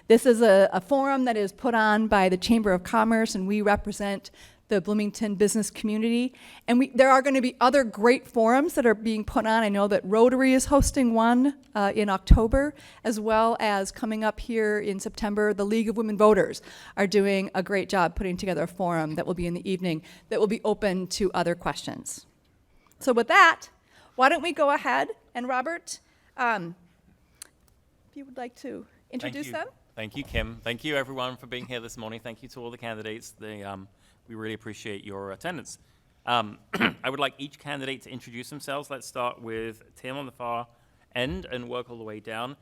This is a forum that is put on by the Chamber of Commerce, and we represent the Bloomington business community. And there are going to be other great forums that are being put on. I know that Rotary is hosting one in October, as well as coming up here in September, the League of Women Voters are doing a great job putting together a forum that will be in the evening that will be open to other questions. So with that, why don't we go ahead, and Robert, if you would like to introduce them. Thank you, Kim. Thank you, everyone, for being here this morning. Thank you to all the candidates. We really appreciate your attendance. I would like each candidate to introduce themselves. Let's start with Tim on the far end and work all the way down.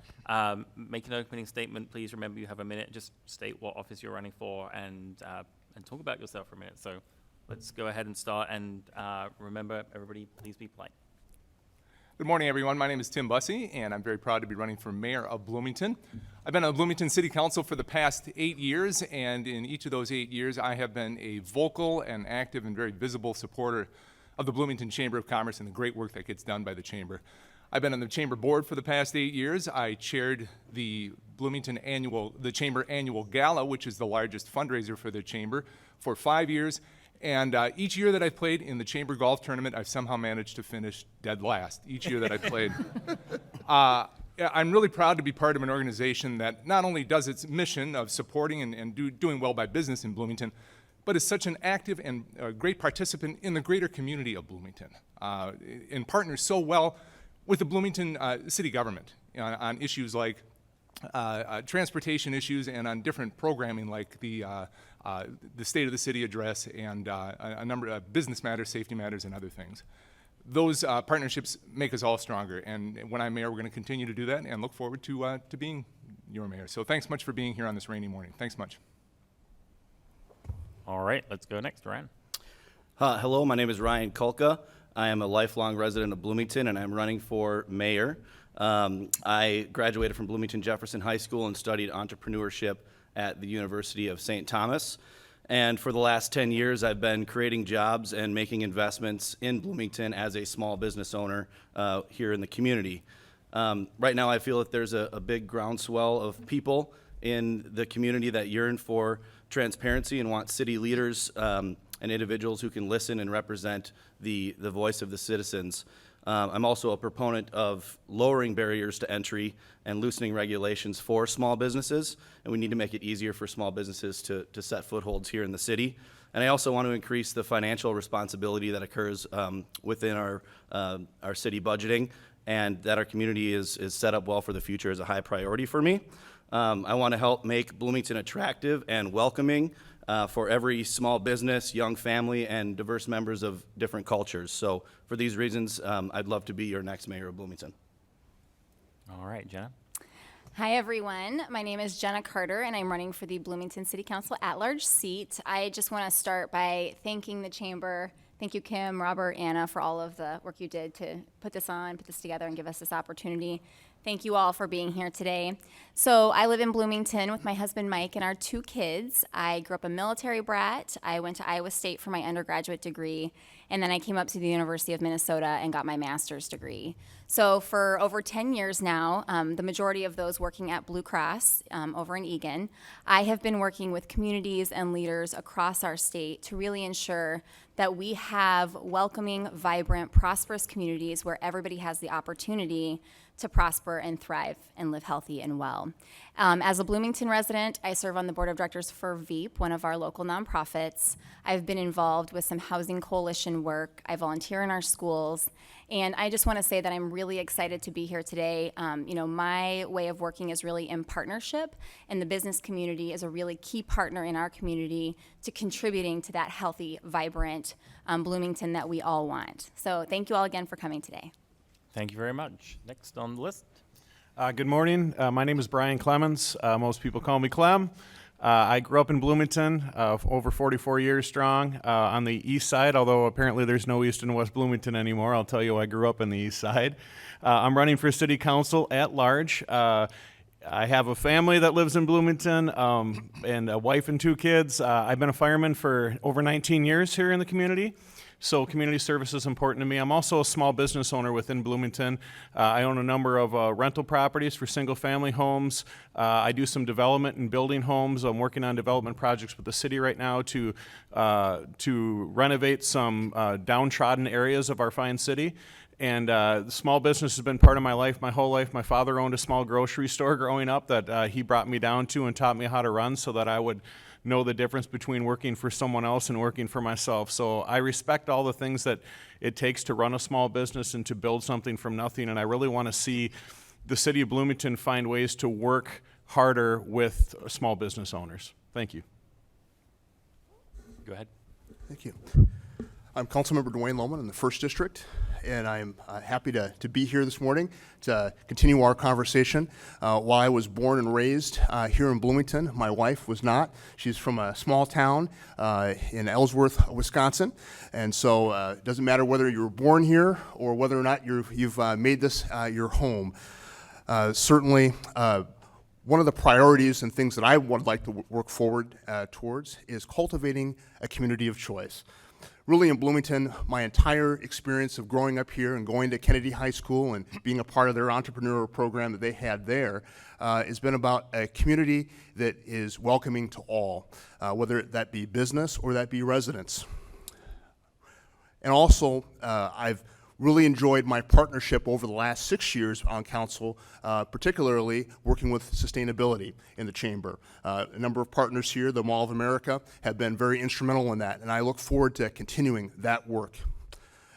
Make an opening statement. Please remember you have a minute. Just state what office you're running for and talk about yourself for a minute. So let's go ahead and start. And remember, everybody, please be polite. Good morning, everyone. My name is Tim Bussey, and I'm very proud to be running for mayor of Bloomington. I've been on Bloomington City Council for the past 8 years, and in each of those 8 years, I have been a vocal and active and very visible supporter of the Bloomington Chamber of Commerce and the great work that gets done by the Chamber. I've been on the Chamber board for the past 8 years. I chaired the Chamber Annual Gala, which is the largest fundraiser for the Chamber, for 5 years. And each year that I've played in the Chamber Golf Tournament, I've somehow managed to finish dead last each year that I've played. I'm really proud to be part of an organization that not only does its mission of supporting and doing well by business in Bloomington, but is such an active and great participant in the greater community of Bloomington, and partners so well with the Bloomington city government on issues like transportation issues and on different programming like the State of the City address and a number of business matters, safety matters, and other things. Those partnerships make us all stronger, and when I'm mayor, we're going to continue to do that and look forward to being your mayor. So thanks much for being here on this rainy morning. Thanks much. All right, let's go next, Ryan. Hello, my name is Ryan Kulka. I am a lifelong resident of Bloomington, and I'm running for mayor. I graduated from Bloomington Jefferson High School and studied entrepreneurship at the University of St. Thomas. And for the last 10 years, I've been creating jobs and making investments in Bloomington as a small business owner here in the community. Right now, I feel that there's a big groundswell of people in the community that yearn for transparency and want city leaders and individuals who can listen and represent the voice of the citizens. I'm also a proponent of lowering barriers to entry and loosening regulations for small businesses, and we need to make it easier for small businesses to set footholds here in the city. And I also want to increase the financial responsibility that occurs within our city budgeting, and that our community is set up well for the future is a high priority for me. I want to help make Bloomington attractive and welcoming for every small business, young family, and diverse members of different cultures. So for these reasons, I'd love to be your next mayor of Bloomington. All right, Jenna. Hi, everyone. My name is Jenna Carter, and I'm running for the Bloomington City Council at-large seat. I just want to start by thanking the Chamber. Thank you, Kim, Robert, Anna, for all of the work you did to put this together, and give us this opportunity. Thank you all for being here today. So I live in Bloomington with my husband, Mike, and our 2 kids. I grew up a military brat. I went to Iowa State for my undergraduate degree, and then I came up to the University of Minnesota and got my master's degree. So for over 10 years now, the majority of those working at Blue Cross over in Eagan, I have been working with communities and leaders across our state to really ensure that we have welcoming, vibrant, prosperous communities where everybody has the opportunity to prosper and thrive and live healthy and well. As a Bloomington resident, I serve on the board of directors for VEEP, one of our local nonprofits. I've been involved with some housing coalition work. I volunteer in our schools. And I just want to say that I'm really excited to be here today. My way of working is really in partnership, and the business community is a really key partner in our community to contributing to that healthy, vibrant Bloomington that we all want. So thank you all again for coming today. Thank you very much. Next on the list. Good morning. My name is Brian Clemens. Most people call me Clem. I grew up in Bloomington, over 44 years strong, on the east side, although apparently there's no East and West Bloomington anymore. I'll tell you, I grew up in the east side. I'm running for city council at large. I have a family that lives in Bloomington, and a wife and 2 kids. I've been a fireman for over 19 years here in the community. So community service is important to me. I'm also a small business owner within Bloomington. I own a number of rental properties for single-family homes. I do some development and building homes. I'm working on development projects with the city right now to renovate some downtrodden areas of our fine city. And small business has been part of my life my whole life. My father owned a small grocery store growing up that he brought me down to and taught me how to run so that I would know the difference between working for someone else and working for myself. So I respect all the things that it takes to run a small business and to build something from nothing, and I really want to see the city of Bloomington find ways to work harder with small business owners. Thank you. Go ahead. Thank you. I'm Councilmember Dwayne Lohman in the 1st District, and I'm happy to be here this morning to continue our conversation. While I was born and raised here in Bloomington, my wife was not. She's from a small town in Ellsworth, Wisconsin, and so it doesn't matter whether you were born here or whether or not you've made this your home. Certainly, one of the priorities and things that I would like to work forward towards is cultivating a community of choice. Really, in Bloomington, my entire experience of growing up here and going to Kennedy High School and being a part of their entrepreneurial program that they had there has been about a community that is welcoming to all, whether that be business or that be residents. And also, I've really enjoyed my partnership over the last 6 years on council, particularly working with sustainability in the chamber. A number of partners here, the Mall of America, have been very instrumental in that, and I look forward to continuing that work.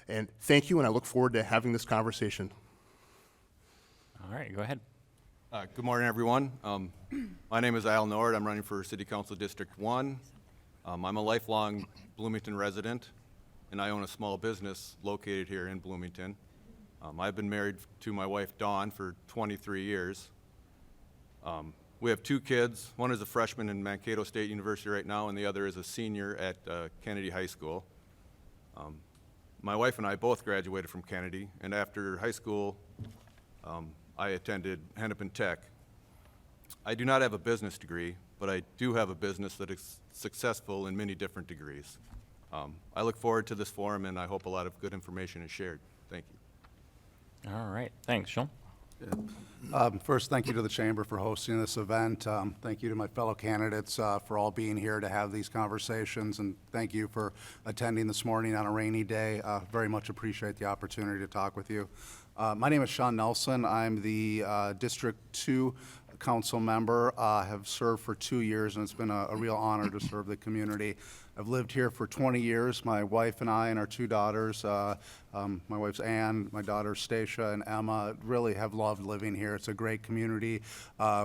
And thank you, and I look forward to having this conversation. All right, go ahead. Good morning, everyone. My name is Al Nord. I'm running for City Council District 1. I'm a lifelong Bloomington resident, and I own a small business located here in Bloomington. I've been married to my wife, Dawn, for 23 years. We have 2 kids. One is a freshman in Mankato State University right now, and the other is a senior at Kennedy High School. My wife and I both graduated from Kennedy, and after high school, I attended Hennepin Tech. I do not have a business degree, but I do have a business that is successful in many different degrees. I look forward to this forum, and I hope a lot of good information is shared. Thank you. All right, thanks, Sean. First, thank you to the Chamber for hosting this event. Thank you to my fellow candidates for all being here to have these conversations, and thank you for attending this morning on a rainy day. Very much appreciate the opportunity to talk with you. My name is Sean Nelson. I'm the District 2 council member. Have served for 2 years, and it's been a real honor to serve the community. I've lived here for 20 years. My wife and I and our 2 daughters, my wife's Ann, my daughters Stacia and Emma, really have loved living here. It's a great community.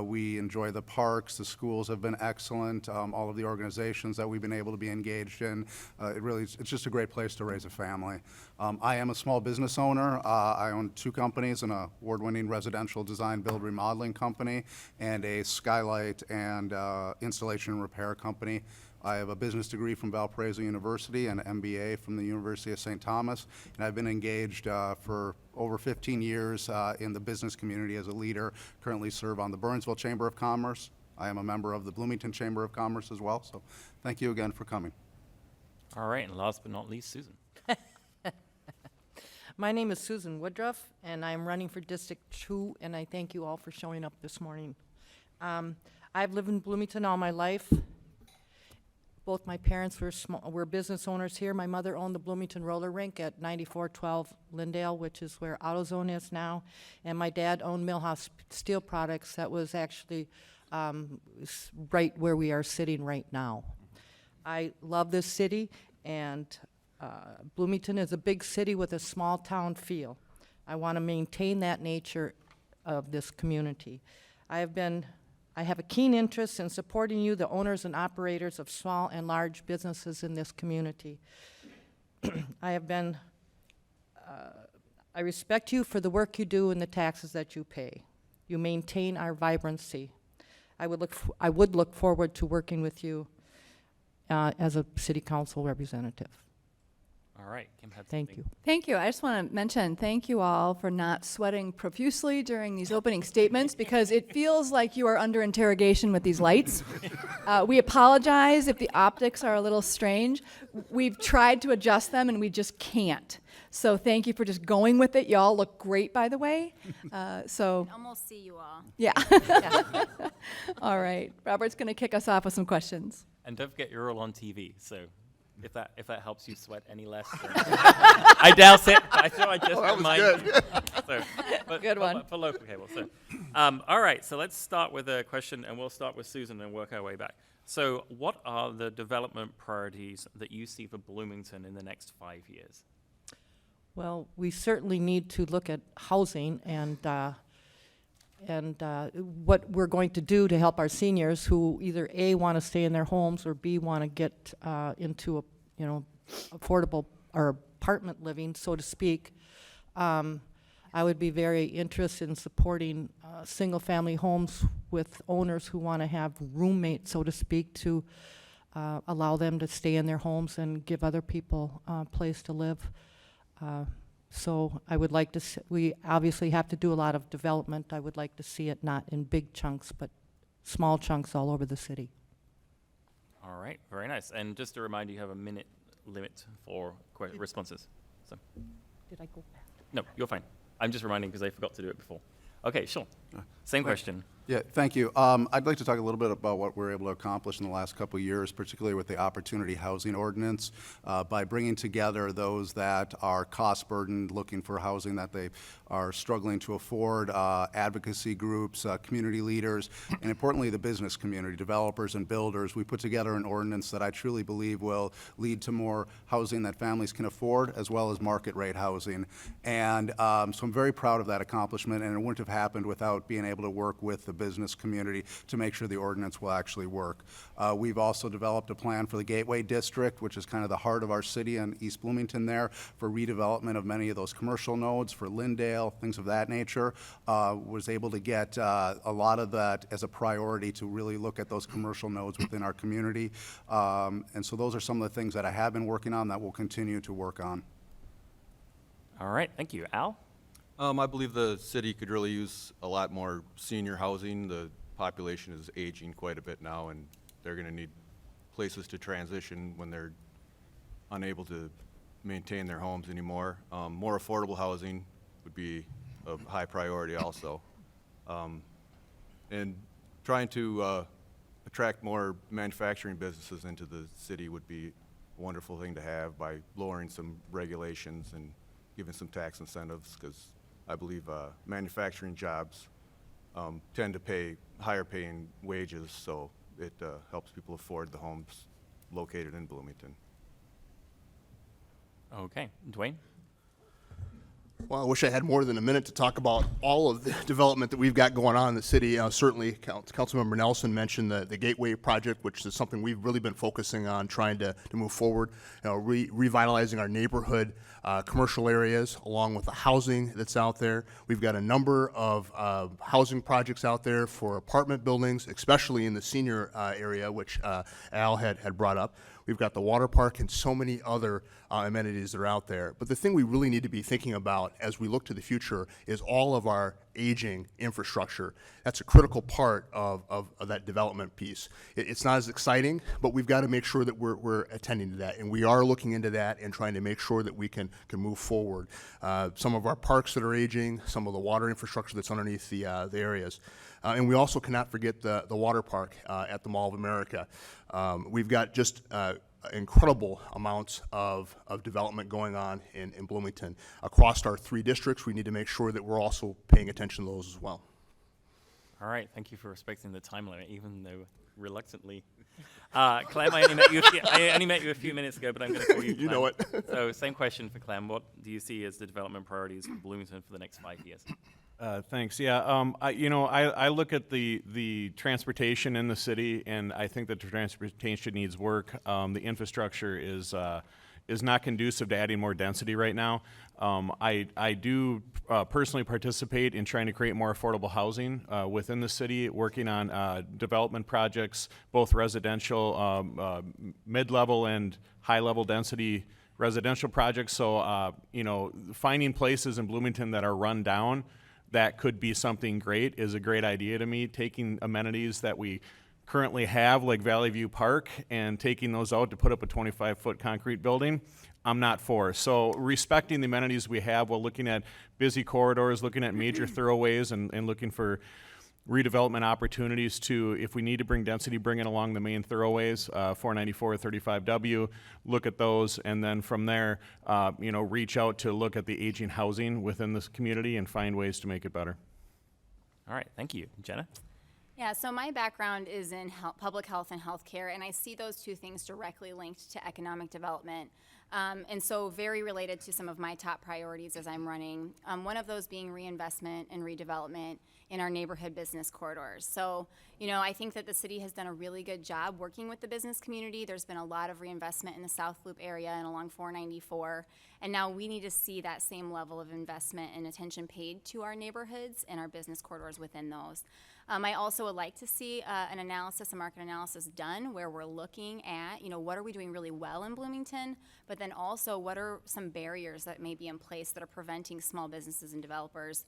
We enjoy the parks. The schools have been excellent. All of the organizations that we've been able to be engaged in. It's just a great place to raise a family. I am a small business owner. I own 2 companies, an award-winning residential design, build, remodeling company, and a skylight and installation and repair company. I have a business degree from Valparaiso University and an MBA from the University of St. Thomas, and I've been engaged for over 15 years in the business community as a leader. Currently serve on the Burnsville Chamber of Commerce. I am a member of the Bloomington Chamber of Commerce as well, so thank you again for coming. All right, and last but not least, Susan. My name is Susan Woodruff, and I'm running for District 2, and I thank you all for showing up this morning. I've lived in Bloomington all my life. Both my parents were business owners here. My mother owned the Bloomington roller rink at 9412 Lindale, which is where AutoZone is now. And my dad owned Millhouse Steel Products. That was actually right where we are sitting right now. I love this city, and Bloomington is a big city with a small town feel. I want to maintain that nature of this community. I have a keen interest in supporting you, the owners and operators of small and large businesses in this community. I respect you for the work you do and the taxes that you pay. You maintain our vibrancy. I would look forward to working with you as a city council representative. All right, Kim had Thank something. you. Thank you. I just want to mention thank you all for not sweating profusely during these opening statements because it feels like you are under interrogation with these lights. We apologize if the optics are a little strange. We've tried to adjust them and we just can't. So thank you for just going with it. Y'all look great, by the way. So Almost see you all. yeah. All right. Robert's going to kick us off with some questions. And don't forget, you're all on TV, so if that helps you sweat any less, then I doubt it. I thought I'd just remind you. So, but Good one. For local cable. So, all right. So let's start with a question, and we'll start with Susan and work our way back. So, what are the development priorities that you see for Bloomington in the next 5 years? Well, we certainly need to look at housing and what we're going to do to help our seniors who either A, want to stay in their homes, or B, want to get into a, affordable or apartment living, so to speak. I would be very interested in supporting single-family homes with owners who want to have roommates, so to speak, to allow them to stay in their homes and give other people a place to live. So I would like to we obviously have to do a lot of development. I would like to see it not in big chunks, but small chunks all over the city. All right, very nice. And just a reminder, you have a minute limit for responses. So, Did I go back? no, you're fine. I'm just reminding because I forgot to do it before. Okay, sure. Same question. Yeah, thank you. I'd like to talk a little bit about what we're able to accomplish in the last couple of years, particularly with the Opportunity Housing Ordinance, by bringing together those that are cost-burdened, looking for housing that they are struggling to afford, advocacy groups, community leaders, and importantly, the business community, developers and builders. We put together an ordinance that I truly believe will lead to more housing that families can afford, as well as market-rate housing. And so I'm very proud of that accomplishment, and it wouldn't have happened without being able to work with the business community to make sure the ordinance will actually work. We've also developed a plan for the Gateway District, which is kind of the heart of our city in East Bloomington there, for redevelopment of many of those commercial nodes, for Lindale, things of that nature. Was able to get a lot of that as a priority to really look at those commercial nodes within our community. And so those are some of the things that I have been working on that we'll continue to work on. All right, thank you. Al? I believe the city could really use a lot more senior housing. The population is aging quite a bit now, and they're going to need places to transition when they're unable to maintain their homes anymore. More affordable housing would be a high priority also. And trying to attract more manufacturing businesses into the city would be a wonderful thing to have by lowering some regulations and giving some tax incentives, because I believe manufacturing jobs tend to pay higher paying wages, so it helps people afford the homes located in Bloomington. Okay, Dwayne? Well, I wish I had more than a minute to talk about all of the development that we've got going on in the city. Certainly, Councilmember Nelson mentioned the Gateway project, which is something we've really been focusing on, trying to move forward, revitalizing our neighborhood commercial areas, along with the housing that's out there. We've got a number of housing projects out there for apartment buildings, especially in the senior area, which Al had brought up. We've got the water park and so many other amenities that are out there. But the thing we really need to be thinking about as we look to the future is all of our aging infrastructure. That's a critical part of that development piece. It's not as exciting, but we've got to make sure that we're attending to that. And we are looking into that and trying to make sure that we can move forward. Some of our parks that are aging, some of the water infrastructure that's underneath the areas. And we also cannot forget the water park at the Mall of America. We've got just incredible amounts of development going on in Bloomington. Across our 3 districts, we need to make sure that we're also paying attention to those as well. All right, thank you for respecting the time limit, even though reluctantly. Clem, I only met you a few minutes ago, but I'm going to call you Clem. You know it. So same question for Clem. What do you see as the development priorities for Bloomington for the next 5 years? Thanks. Yeah, I look at the transportation in the city, and I think that the transportation needs work. The infrastructure is not conducive to adding more density right now. I do personally participate in trying to create more affordable housing within the city, working on development projects, both residential, mid-level and high-level density residential projects. So, finding places in Bloomington that are run down that could be something great is a great idea to me. Taking amenities that we currently have, like Valley View Park, and taking those out to put up a 25-foot concrete building, I'm not for. So respecting the amenities we have while looking at busy corridors, looking at major thoroughways, and looking for redevelopment opportunities to, if we need to bring density, bring it along the main thoroughways, 494, 35W, look at those, and then from there, reach out to look at the aging housing within this community and find ways to make it better. All right, thank you. Jenna? Yeah, so my background is in public health and healthcare, and I see those two things directly linked to economic development. And so very related to some of my top priorities as I'm running, one of those being reinvestment and redevelopment in our neighborhood business corridors. So, I think that the city has done a really good job working with the business community. There's been a lot of reinvestment in the South Loop area and along 494, and now we need to see that same level of investment and attention paid to our neighborhoods and our business corridors within those. I also would like to see a market analysis done where we're looking at, what are we doing really well in Bloomington, but then also what are some barriers that may be in place that are preventing small businesses and developers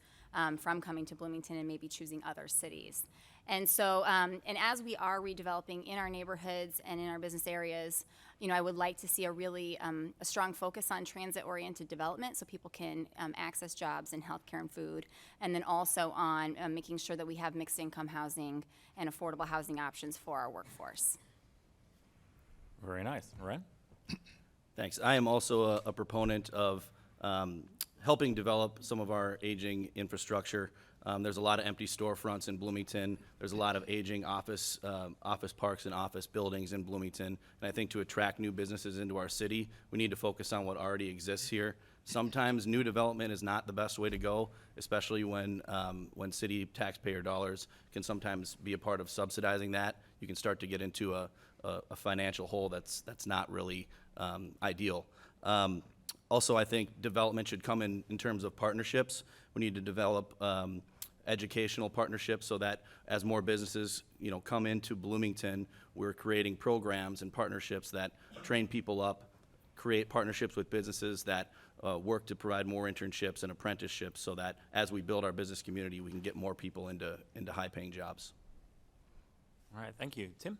from coming to Bloomington and maybe choosing other cities. And so, and as we are redeveloping in our neighborhoods and in our business areas, I would like to see a really a strong focus on transit-oriented development so people can access jobs in healthcare and food, and then also on making sure that we have mixed income housing and affordable housing options for our workforce. Very nice. Ryan? Thanks. I am also a proponent of helping develop some of our aging infrastructure. There's a lot of empty storefronts in Bloomington. There's a lot of aging office parks and office buildings in Bloomington. And I think to attract new businesses into our city, we need to focus on what already exists here. Sometimes new development is not the best way to go, especially when city taxpayer dollars can sometimes be a part of subsidizing that. You can start to get into a financial hole that's not really ideal. Also, I think development should come in terms of partnerships. We need to develop educational partnerships so that as more businesses, come into Bloomington, we're creating programs and partnerships that train people up, create partnerships with businesses that work to provide more internships and apprenticeships so that as we build our business community, we can get more people into high-paying jobs. All right, thank you. Tim?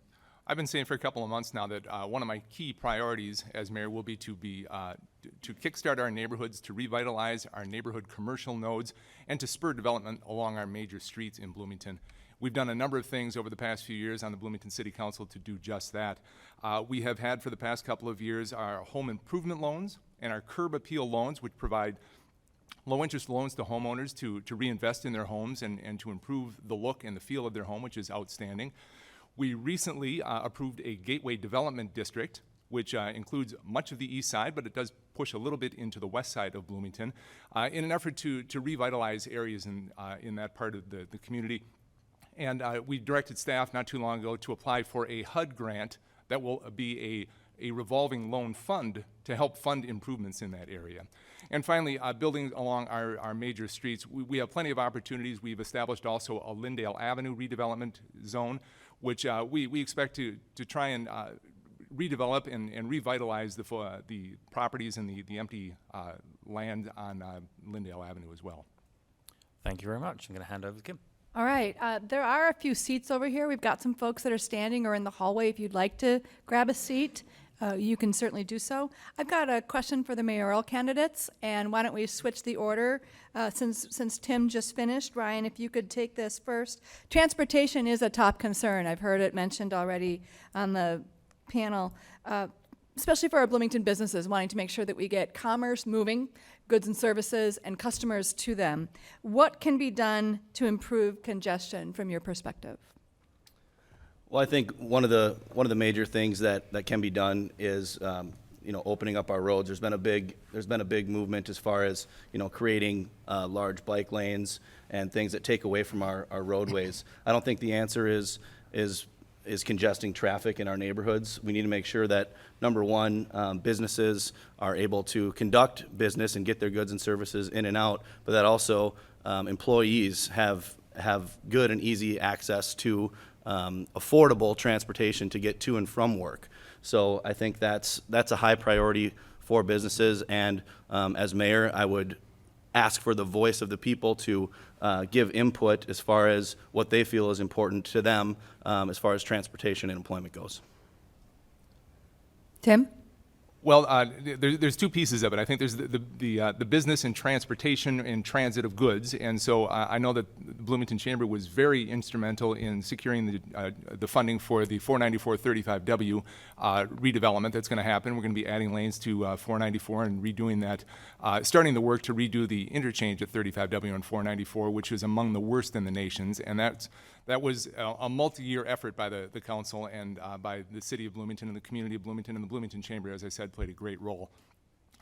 I've been saying for a couple of months now that one of my key priorities as mayor will be to kickstart our neighborhoods, to revitalize our neighborhood commercial nodes, and to spur development along our major streets in Bloomington. We've done a number of things over the past few years on the Bloomington City Council to do just that. We have had for the past couple of years our home improvement loans and our curb appeal loans, which provide low-interest loans to homeowners to reinvest in their homes and to improve the look and the feel of their home, which is outstanding. We recently approved a gateway development district, which includes much of the east side, but it does push a little bit into the west side of Bloomington, in an effort to revitalize areas in that part of the community. And we directed staff not too long ago to apply for a HUD grant that will be a revolving loan fund to help fund improvements in that area. And finally, building along our major streets, we have plenty of opportunities. We've established also a Lyndale Avenue redevelopment zone, which we expect to try and redevelop and revitalize the properties and the empty land on Lyndale Avenue as well. Thank you very much. I'm going to hand over to Kim. All right, there are a few seats over here. We've got some folks that are standing or in the hallway. If you'd like to grab a seat, you can certainly do so. I've got a question for the mayoral candidates, and why don't we switch the order? Since Tim just finished, Ryan, if you could take this first. Transportation is a top concern. I've heard it mentioned already on the panel, especially for our Bloomington businesses, wanting to make sure that we get commerce moving, goods and services, and customers to them. What can be done to improve congestion from your perspective? Well, I think one of the major things that can be done is opening up our roads. There's been a big movement as far as creating large bike lanes and things that take away from our roadways. I don't think the answer is congesting traffic in our neighborhoods. We need to make sure that, number one, businesses are able to conduct business and get their goods and services in and out, but that also employees have good and easy access to affordable transportation to get to and from work. So I think that's a high priority for businesses. And as mayor, I would ask for the voice of the people to give input as far as what they feel is important to them as far as transportation and employment goes. Tim? Well, there's two pieces of it. I think there's the business and transportation and transit of goods, and so I know that the Bloomington Chamber was very instrumental in securing the funding for the 494-35W redevelopment that's going to happen. We're going to be adding lanes to 494 and redoing that, starting the work to redo the interchange at 35W and 494, which is among the worst in the nations, and that was a multi-year effort by the council and by the city of Bloomington and the community of Bloomington, and the Bloomington Chamber, as I said, played a great role.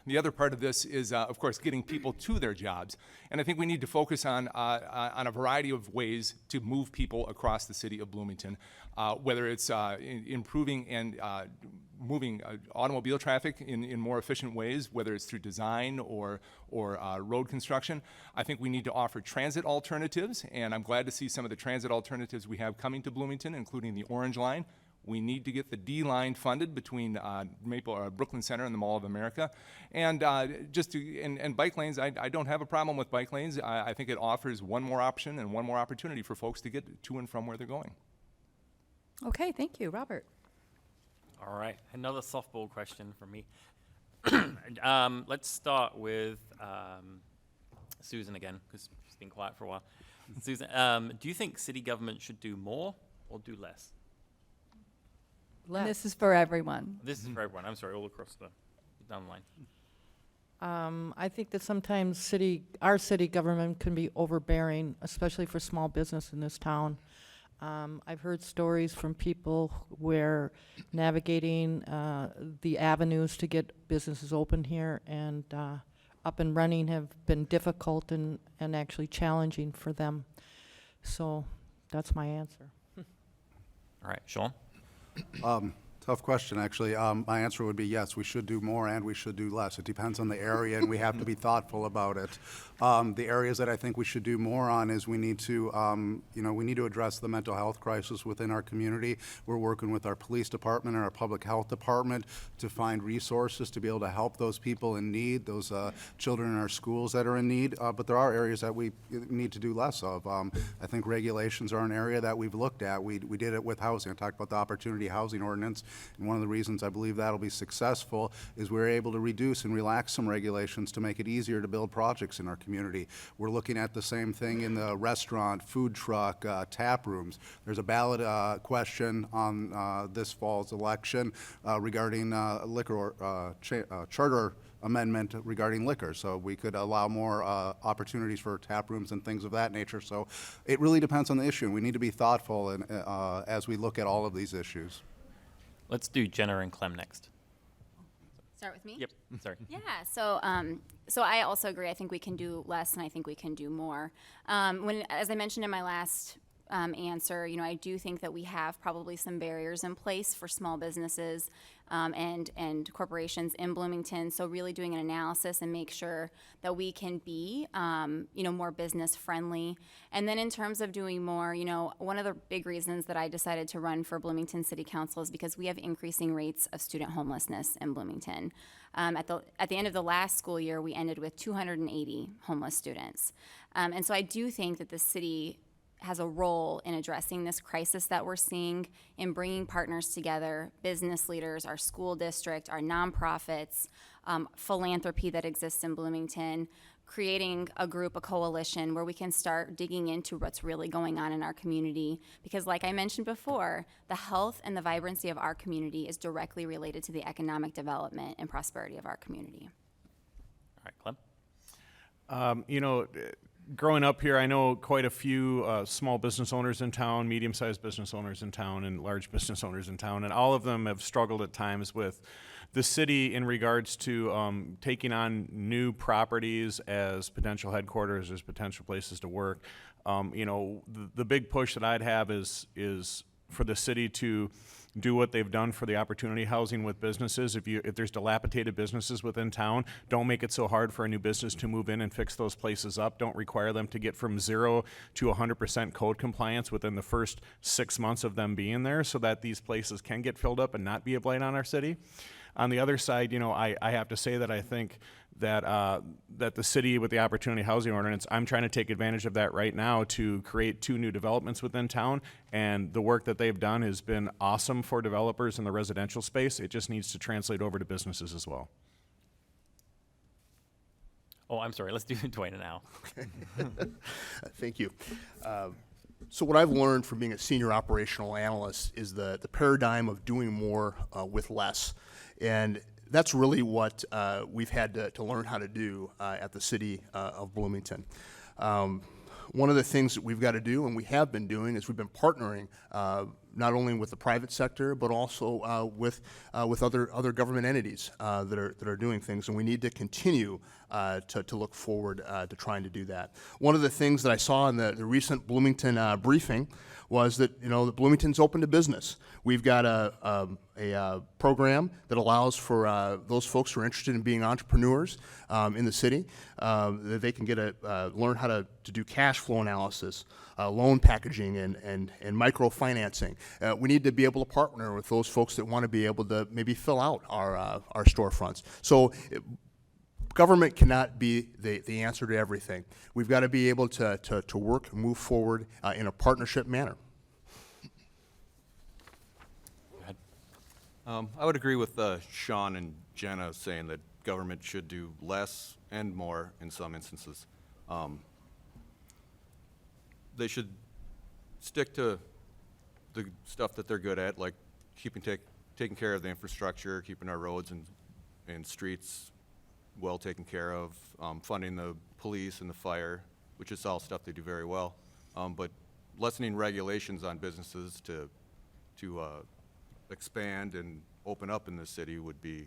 The other part of this is, of course, getting people to their jobs. And I think we need to focus on a variety of ways to move people across the city of Bloomington, whether it's improving and moving automobile traffic in more efficient ways, whether it's through design or road construction. I think we need to offer transit alternatives, and I'm glad to see some of the transit alternatives we have coming to Bloomington, including the Orange Line. We need to get the D line funded between Brooklyn Center and the Mall of America, and and bike lanes. I don't have a problem with bike lanes. I think it offers one more option and one more opportunity for folks to get to and from where they're going. Okay, thank you. Robert? All right, another softball question from me. Let's start with Susan again, because she's been quiet for a while. Susan, do you think city government should do more or do less? And this is for everyone. This is for everyone. I'm sorry, all across down the line. I think that sometimes our city government can be overbearing, especially for small business in this town. I've heard stories from people where navigating the avenues to get businesses open here and up and running have been difficult and actually challenging for them. So that's my answer. All right, Sean? Tough question, actually. My answer would be yes, we should do more and we should do less. It depends on the area, and we have to be thoughtful about it. The areas that I think we should do more on is we need to address the mental health crisis within our community. We're working with our police department and our public health department to find resources to be able to help those people in need, those children in our schools that are in need. But there are areas that we need to do less of. I think regulations are an area that we've looked at. We did it with housing. I talked about the opportunity housing ordinance. And one of the reasons I believe that'll be successful is we're able to reduce and relax some regulations to make it easier to build projects in our community. We're looking at the same thing in the restaurant, food truck, tap rooms. There's a ballot question on this fall's election regarding liquor or charter amendment regarding liquor, so we could allow more opportunities for tap rooms and things of that nature. So it really depends on the issue, and we need to be thoughtful as we look at all of these issues. Let's do Jenna and Clem next. Start with me? Yep, sorry. Yeah, so I also agree. I think we can do less, and I think we can do more. As I mentioned in my last answer, I do think that we have probably some barriers in place for small businesses and corporations in Bloomington. So really doing an analysis and make sure that we can be, more business friendly. And then in terms of doing more, one of the big reasons that I decided to run for Bloomington City Council is because we have increasing rates of student homelessness in Bloomington. At the end of the last school year, we ended with 280 homeless students. And so I do think that the city has a role in addressing this crisis that we're seeing, in bringing partners together, business leaders, our school district, our nonprofits, philanthropy that exists in Bloomington, creating a group, a coalition where we can start digging into what's really going on in our community. Because like I mentioned before, the health and the vibrancy of our community is directly related to the economic development and prosperity of our community. All right, Clem? Growing up here, I know quite a few small business owners in town, medium-sized business owners in town, and large business owners in town, and all of them have struggled at times with the city in regards to taking on new properties as potential headquarters, as potential places to work. The big push that I'd have is for the city to do what they've done for the opportunity housing with businesses. If there's dilapidated businesses within town, don't make it so hard for a new business to move in and fix those places up. Don't require them to get from 0 to 100% code compliance within the first 6 months of them being there, so that these places can get filled up and not be a blight on our city. On the other side, I have to say that I think that that the city, with the Opportunity Housing Ordinance, I'm trying to take advantage of that right now to create 2 new developments within town, and the work that they've done has been awesome for developers in the residential space. It just needs to translate over to businesses as well. Oh, I'm sorry. Let's do Dwayne now. Thank you. So what I've learned from being a senior operational analyst is the paradigm of doing more with less. And that's really what we've had to learn how to do at the City of Bloomington. One of the things that we've got to do, and we have been doing, is we've been partnering not only with the private sector, but also with other government entities that are doing things, and we need to continue to look forward to trying to do that. One of the things that I saw in the recent Bloomington briefing was that that Bloomington's open to business. We've got a program that allows for those folks who are interested in being entrepreneurs in the city that they can learn how to do cash flow analysis, loan packaging, and microfinancing. We need to be able to partner with those folks that want to be able to maybe fill out our storefronts. So government cannot be the answer to everything. We've got to be able to work and move forward in a partnership manner. I would agree with Sean and Jenna saying that government should do less and more in some instances. They should stick to the stuff that they're good at, like taking care of the infrastructure, keeping our roads and streets well taken care of, funding the police and the fire, which is all stuff they do very well. But lessening regulations on businesses to expand and open up in this city would be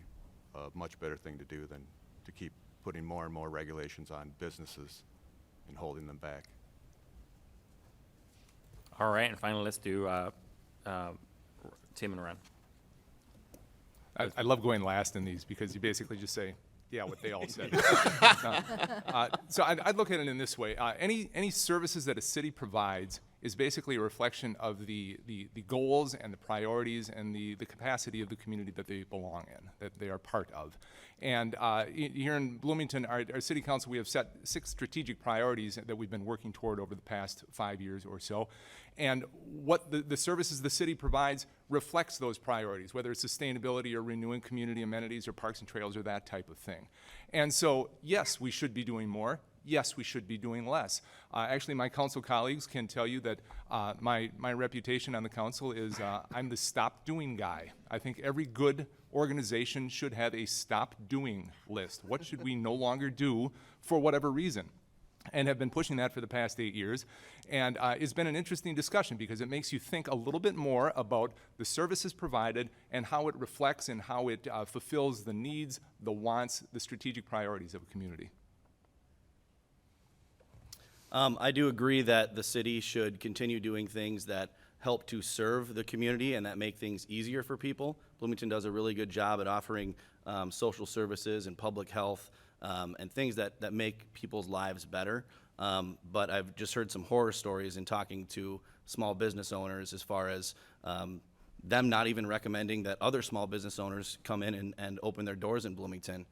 a much better thing to do than to keep putting more and more regulations on businesses and holding them back. All right, and finally, let's do Tim and Ron. I love going last in these because you basically just say, yeah, what they all said. So I'd look at it in this way. Any services that a city provides is basically a reflection of the goals and the priorities and the capacity of the community that they belong in, that they are part of. And here in Bloomington, our city council, we have set 6 strategic priorities that we've been working toward over the past 5 years or so. And what the services the city provides reflects those priorities, whether it's sustainability or renewing community amenities or parks and trails or that type of thing. And so, yes, we should be doing more. Yes, we should be doing less. Actually, my council colleagues can tell you that my reputation on the council is I'm the stop doing guy. I think every good organization should have a stop doing list. What should we no longer do for whatever reason? And have been pushing that for the past 8 years. And it's been an interesting discussion because it makes you think a little bit more about the services provided and how it reflects and how it fulfills the needs, the wants, the strategic priorities of a community. I do agree that the city should continue doing things that help to serve the community and that make things easier for people. Bloomington does a really good job at offering social services and public health and things that make people's lives better. But I've just heard some horror stories in talking to small business owners as far as them not even recommending that other small business owners come in and open their doors in Bloomington.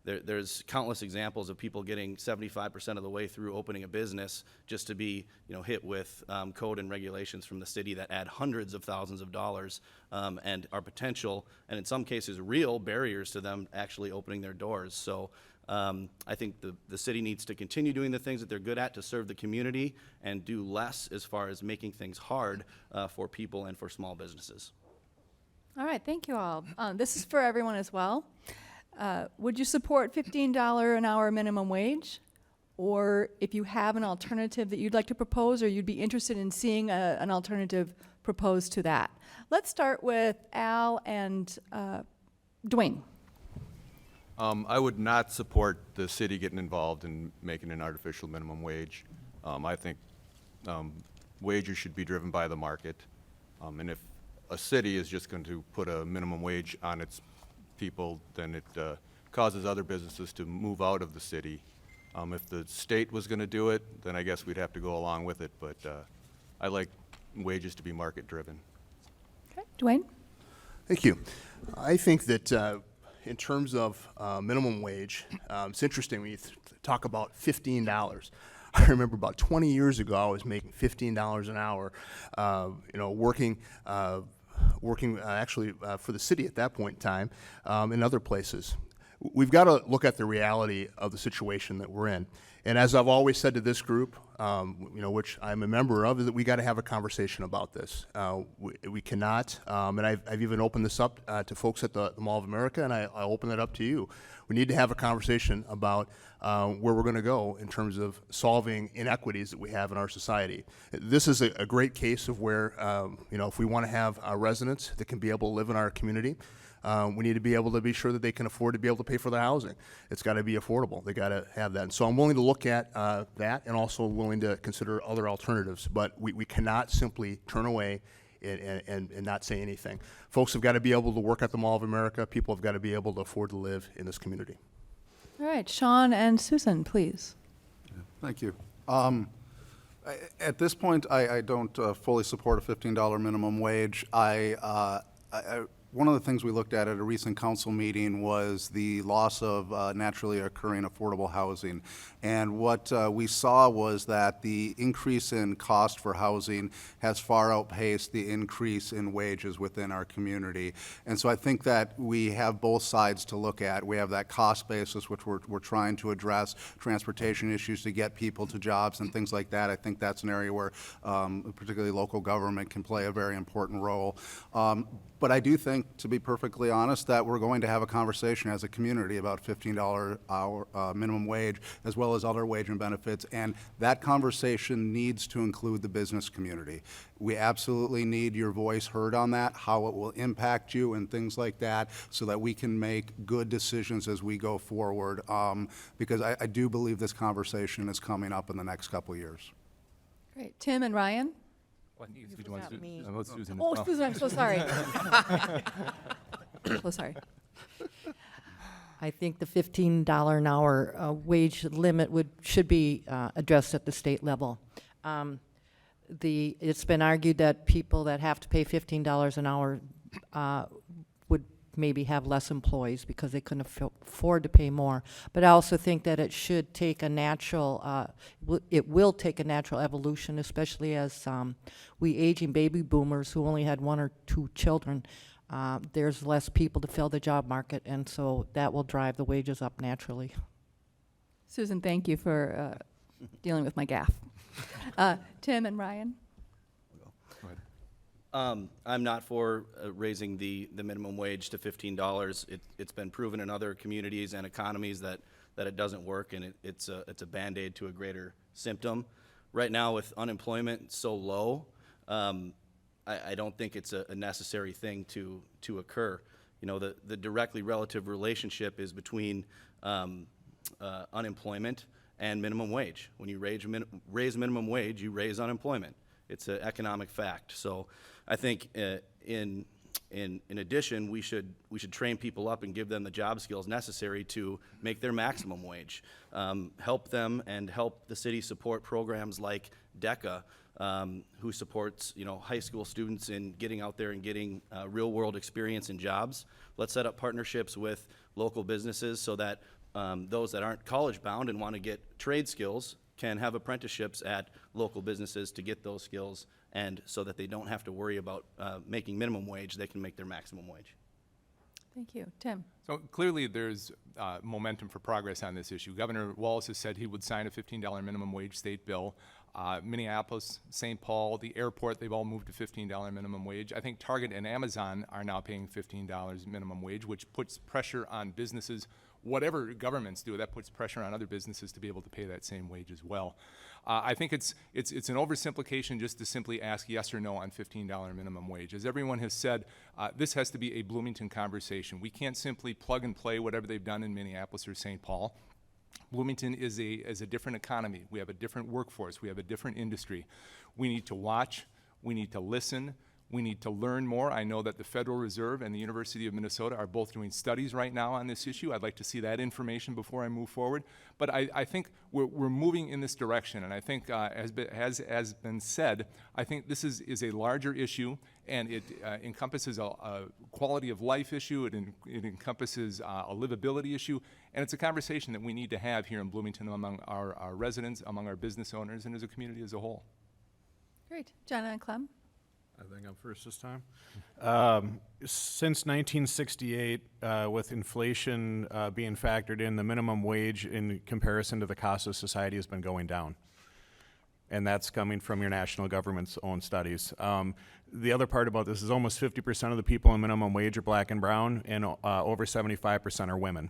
There's countless examples of people getting 75% of the way through opening a business just to be, hit with code and regulations from the city that add hundreds of thousands of dollars and are potential, and in some cases real, barriers to them actually opening their doors. So I think the city needs to continue doing the things that they're good at to serve the community and do less as far as making things hard for people and for small businesses. All right, thank you all. This is for everyone as well. Would you support $15 an hour minimum wage? Or if you have an alternative that you'd like to propose or you'd be interested in seeing an alternative proposed to that. Let's start with Al and Dwayne. I would not support the city getting involved in making an artificial minimum wage. I think wages should be driven by the market. And if a city is just going to put a minimum wage on its people, then it causes other businesses to move out of the city. If the state was going to do it, then I guess we'd have to go along with it, but I like wages to be market driven. Okay, Dwayne? Thank you. I think that in terms of minimum wage, it's interesting when you talk about $15. I remember about 20 years ago, I was making $15 an hour, working actually for the city at that point in time in other places. We've got to look at the reality of the situation that we're in. And as I've always said to this group, which I'm a member of, is that we got to have a conversation about this. We cannot, and I've even opened this up to folks at the Mall of America, and I open it up to you. We need to have a conversation about where we're going to go in terms of solving inequities that we have in our society. This is a great case of where, if we want to have residents that can be able to live in our community, we need to be able to be sure that they can afford to be able to pay for their housing. It's got to be affordable. They got to have that. And so I'm willing to look at that, and also willing to consider other alternatives. But we cannot simply turn away and not say anything. Folks have got to be able to work at the Mall of America. People have got to be able to afford to live in this community. All right, Sean and Susan, please. Thank you. At this point, I don't fully support a $15 minimum wage. One of the things we looked at a recent council meeting was the loss of naturally occurring affordable housing. And what we saw was that the increase in cost for housing has far outpaced the increase in wages within our community. And so I think that we have both sides to look at. We have that cost basis, which we're trying to address, transportation issues to get people to jobs and things like that. I think that's an area where particularly local government can play a very important role. But I do think, to be perfectly honest, that we're going to have a conversation as a community about $15 hour minimum wage, as well as other wage and benefits, and that conversation needs to include the business community. We absolutely need your voice heard on that, how it will impact you and things like that, so that we can make good decisions as we go forward, because I do believe this conversation is coming up in the next couple of years. Great. Tim and Ryan? forgot me. Susan as Oh, well. Susan, I'm so sorry. So sorry. I think the $15 an hour wage limit should be addressed at the state level. It's been argued that people that have to pay $15 an hour would maybe have less employees because they couldn't afford to pay more. But I also think that it should take a natural, it will take a natural evolution, especially as we aging baby boomers who only had 1 or 2 children. There's less people to fill the job market, and so that will drive the wages up naturally. Susan, thank you for dealing with my gaffe. Tim and Ryan? I'm not for raising the minimum wage to $15. It's been proven in other communities and economies that it doesn't work, and it's a Band-Aid to a greater symptom. Right now, with unemployment so low, I don't think it's a necessary thing to occur. You know, the directly relative relationship is between unemployment and minimum wage. When you raise minimum wage, you raise unemployment. It's an economic fact. So I think in addition, we should train people up and give them the job skills necessary to make their maximum wage. Help them and help the city support programs like DECA, who supports high school students in getting out there and getting real world experience in jobs. Let's set up partnerships with local businesses so that those that aren't college bound and want to get trade skills can have apprenticeships at local businesses to get those skills, and so that they don't have to worry about making minimum wage, they can make their maximum wage. Thank you. Tim? So clearly there's momentum for progress on this issue. Governor Wallace has said he would sign a $15 minimum wage state bill. Minneapolis, St. Paul, the airport, they've all moved to $15 minimum wage. I think Target and Amazon are now paying $15 minimum wage, which puts pressure on businesses. Whatever governments do, that puts pressure on other businesses to be able to pay that same wage as well. I think it's an oversimplification just to simply ask yes or no on $15 minimum wage. As everyone has said, this has to be a Bloomington conversation. We can't simply plug and play whatever they've done in Minneapolis or St. Paul. Bloomington is a different economy. We have a different workforce. We have a different industry. We need to watch. We need to listen. We need to learn more. I know that the Federal Reserve and the University of Minnesota are both doing studies right now on this issue. I'd like to see that information before I move forward. But I think we're moving in this direction, and I think, as been said, I think this is a larger issue, and it encompasses a quality of life issue. It encompasses a livability issue, and it's a conversation that we need to have here in Bloomington among our residents, among our business owners, and as a community as a whole. Great. Jenna and Clem? I think I'm first this time. Since 1968, with inflation being factored in, the minimum wage in comparison to the cost of society has been going down. And that's coming from your national government's own studies. The other part about this is almost 50% of the people in minimum wage are black and brown, and over 75% are women.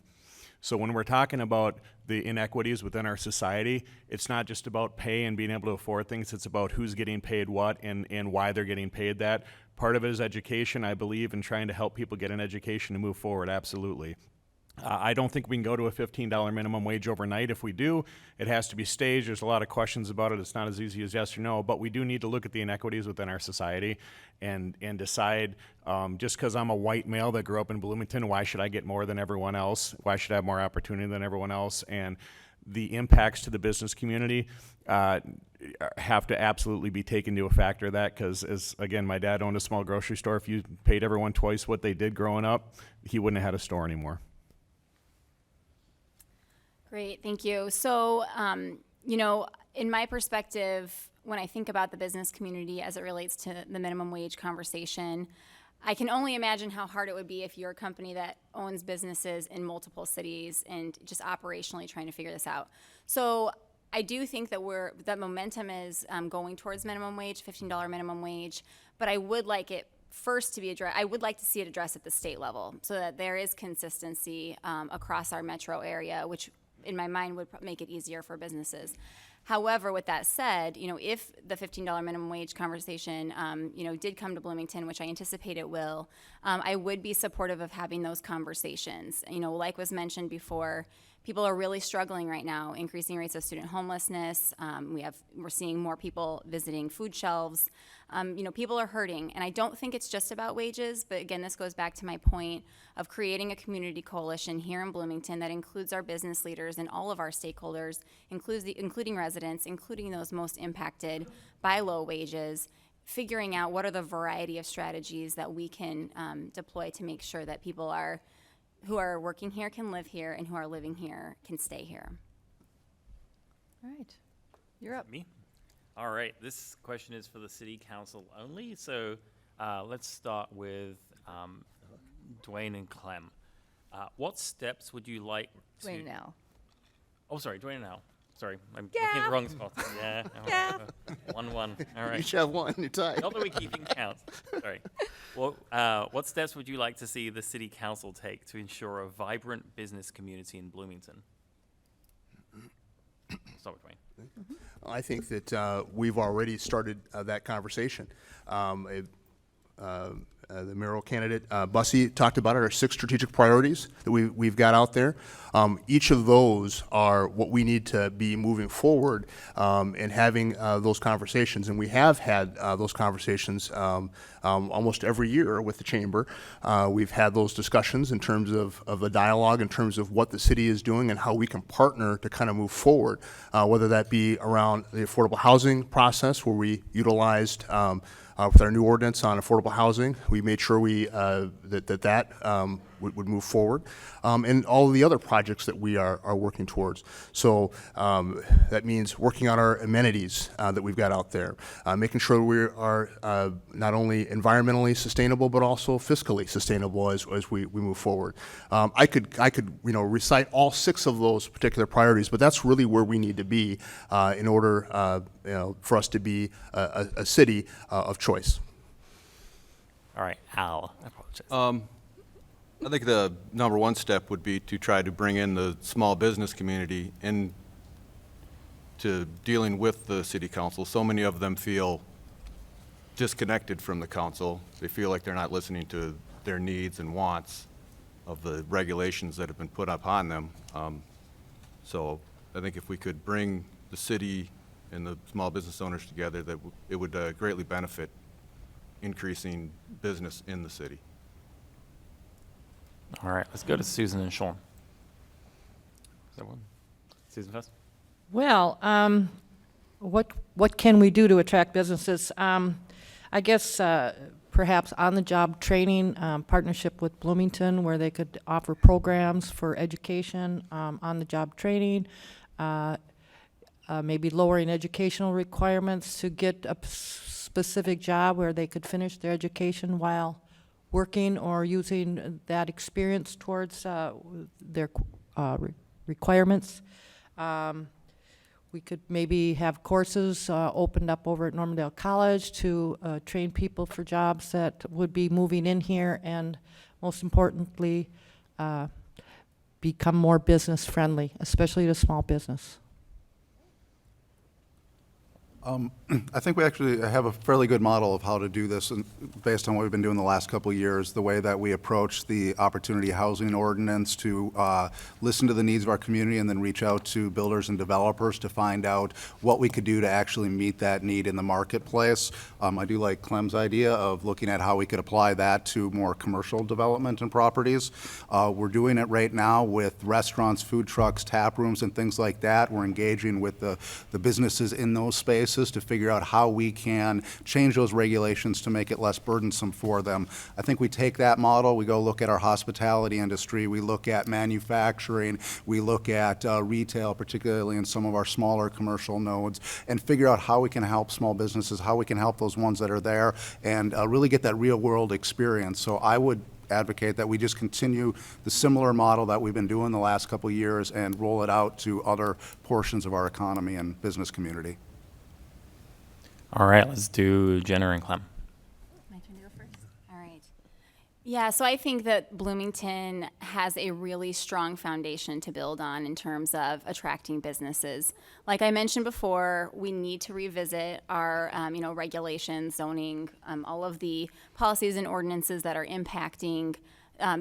So when we're talking about the inequities within our society, it's not just about pay and being able to afford things, it's about who's getting paid what and why they're getting paid that. Part of it is education, I believe, in trying to help people get an education to move forward, absolutely. I don't think we can go to a $15 minimum wage overnight. If we do, it has to be staged. There's a lot of questions about it. It's not as easy as yes or no, but we do need to look at the inequities within our society and decide, just because I'm a white male that grew up in Bloomington, why should I get more than everyone else? Why should I have more opportunity than everyone else? And the impacts to the business community have to absolutely be taken into a factor of that, because, as again, my dad owned a small grocery store. If you paid everyone twice what they did growing up, he wouldn't have had a store anymore. Great, thank you. So, you know, in my perspective, when I think about the business community as it relates to the minimum wage conversation, I can only imagine how hard it would be if you're a company that owns businesses in multiple cities and just operationally trying to figure this out. So I do think that that momentum is going towards minimum wage, $15 minimum wage, but I would like it first to be addressed. I would like to see it addressed at the state level so that there is consistency across our metro area, which in my mind would make it easier for businesses. However, with that said, you know, if the $15 minimum wage conversation, you know, did come to Bloomington, which I anticipate it will, I would be supportive of having those conversations. You know, like was mentioned before, people are really struggling right now, increasing rates of student homelessness. We're seeing more people visiting food shelves. You know, people are hurting, and I don't think it's just about wages, but again, this goes back to my point of creating a community coalition here in Bloomington that includes our business leaders and all of our stakeholders, including residents, including those most impacted by low wages, figuring out what are the variety of strategies that we can deploy to make sure that people who are working here can live here, and who are living here can stay here. All right. You're up. Me? All right, this question is for the city council only, so let's start with Dwayne and Clem. What steps would you like to... Dwayne now. Oh, sorry, Dwayne and Al. Sorry, I'm looking at the wrong spot. Yeah. Yeah. 1-1, all right. You should have one, you're tied. Not that we're keeping count. Sorry. Well, what steps would you like to see the city council take to ensure a vibrant business community in Bloomington? Start with Dwayne. I think that we've already started that conversation. The mayoral candidate, Bussey, talked about it, our 6 strategic priorities that we've got out there. Each of those are what we need to be moving forward and having those conversations. And we have had those conversations almost every year with the chamber. We've had those discussions in terms of the dialogue, in terms of what the city is doing and how we can partner to kind of move forward, whether that be around the affordable housing process, where we utilized with our new ordinance on affordable housing, we made sure that would move forward, and all of the other projects that we are working towards. So that means working on our amenities that we've got out there, making sure we are not only environmentally sustainable but also fiscally sustainable as we move forward. I could recite all 6 of those particular priorities, but that's really where we need to be in order for us to be a city of choice. All right, Al. I apologize. I think the number 1 step would be to try to bring in the small business community into dealing with the city council. So many of them feel disconnected from the council. They feel like they're not listening to their needs and wants of the regulations that have been put upon them. So I think if we could bring the city and the small business owners together, that it would greatly benefit increasing business in the city. All right, let's go to Susan and Sean. Is that one? Susan first? Well, what can we do to attract businesses? I guess perhaps on-the-job training, partnership with Bloomington, where they could offer programs for education, on-the-job training, maybe lowering educational requirements to get a specific job where they could finish their education while working or using that experience towards their requirements. We could maybe have courses opened up over at Normandale College to train people for jobs that would be moving in here, and most importantly, become more business friendly, especially to small business. I think we actually have a fairly good model of how to do this, and based on what we've been doing the last couple of years, the way that we approach the Opportunity Housing Ordinance to listen to the needs of our community and then reach out to builders and developers to find out what we could do to actually meet that need in the marketplace. I do like Clem's idea of looking at how we could apply that to more commercial development and properties. We're doing it right now with restaurants, food trucks, tap rooms, and things like that. We're engaging with the businesses in those spaces to figure out how we can change those regulations to make it less burdensome for them. I think we take that model, we go look at our hospitality industry, we look at manufacturing, we look at retail, particularly in some of our smaller commercial nodes, and figure out how we can help small businesses, how we can help those ones that are there, and really get that real world experience. So I would advocate that we just continue the similar model that we've been doing the last couple of years and roll it out to other portions of our economy and business community. All right, let's do Jenna and Clem. My turn to go first? All right. Yeah, so I think that Bloomington has a really strong foundation to build on in terms of attracting businesses. Like I mentioned before, we need to revisit our regulations, zoning, all of the policies and ordinances that are impacting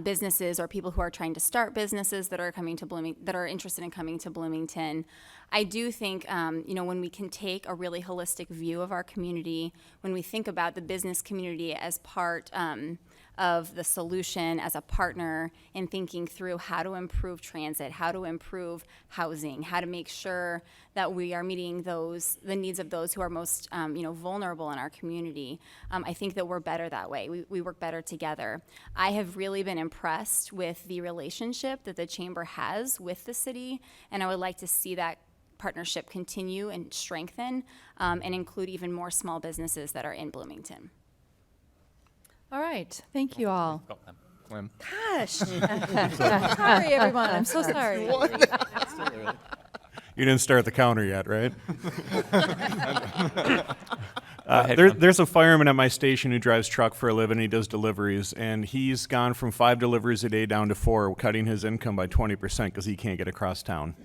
businesses or people who are trying to start businesses that are coming to that are interested in coming to Bloomington. I do think, when we can take a really holistic view of our community, when we think about the business community as part of the solution, as a partner in thinking through how to improve transit, how to improve housing, how to make sure that we are meeting the needs of those who are most vulnerable in our community. I think that we're better that way. We work better together. I have really been impressed with the relationship that the Chamber has with the city, and I would like to see that partnership continue and strengthen and include even more small businesses that are in Bloomington. All right, thank you all. Got Clem. Clem. Gosh. Sorry, everyone, I'm so sorry. You didn't start the counter yet, right? ahead, There's a fireman at my station who drives truck for a living. He does deliveries, and he's gone from 5 deliveries a day down to 4, cutting his income by 20% because he can't get across town.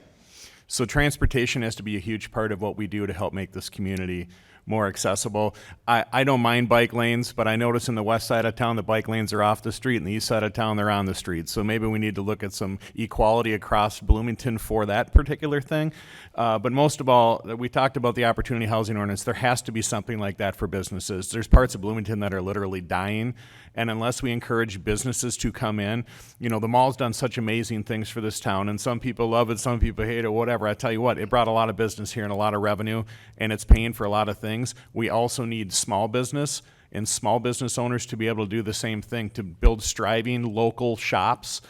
So transportation has to be a huge part of what we do to help make this community more accessible. I don't mind bike lanes, but I notice in the west side of town, the bike lanes are off the street, and the east side of town, they're on the street. So maybe we need to look at some equality across Bloomington for that particular thing. But most of all, we talked about the Opportunity Housing Ordinance. There has to be something like that for businesses. There's parts of Bloomington that are literally dying, and unless we encourage businesses to come in, the mall's done such amazing things for this town, and some people love it, some people hate it, whatever. I tell you what, it brought a lot of business here and a lot of revenue, and it's paying for a lot of things. We also need small business and small business owners to be able to do the same thing, to build striving local shops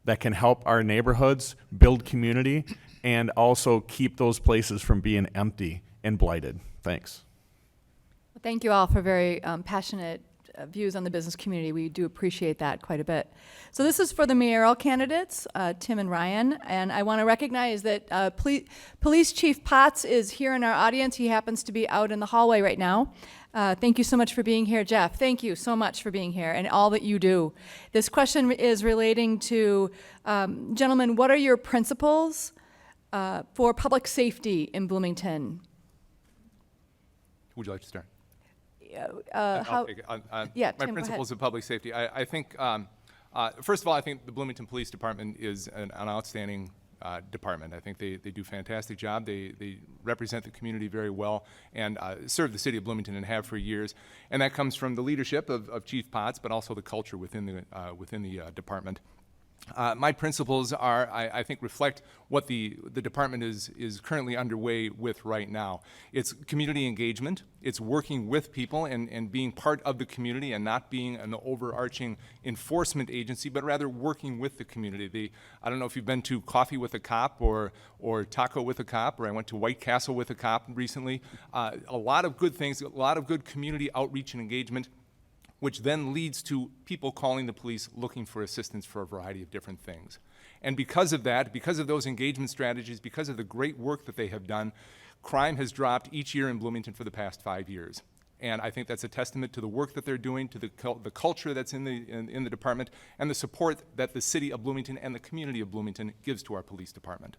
that can help our neighborhoods build community and also keep those places from being empty and blighted. Thanks. Thank you all for very passionate views on the business community. We do appreciate that quite a bit. So this is for the mayoral candidates, Tim and Ryan, and I want to recognize that Police Chief Potts is here in our audience. He happens to be out in the hallway right now. Thank you so much for being here, Jeff. Thank you so much for being here and all that you do. This question is relating to, gentlemen, what are your principles for public safety in Bloomington? Who would you like to start? How, Okay, yeah, my Tim, go principles of public safety. I think, first of all, I think the Bloomington Police Department is an outstanding department. I think they do a fantastic job. They represent the community very well and serve the city of Bloomington and have for years. And that comes from the leadership of Chief Potts, but also the culture within the department. My principles are, I think, reflect what the department is currently underway with right now. It's community engagement. It's working with people and being part of the community and not being an overarching enforcement agency, but rather working with the community. I don't know if you've been to Coffee with a Cop or Taco with a Cop, or I went to White Castle with a Cop recently. A lot of good things, a lot of good community outreach and engagement, which then leads to people calling the police looking for assistance for a variety of different things. And because of that, because of those engagement strategies, because of the great work that they have done, crime has dropped each year in Bloomington for the past 5 years. And I think that's a testament to the work that they're doing, to the culture that's in the department, and the support that the city of Bloomington and the community of Bloomington gives to our police department.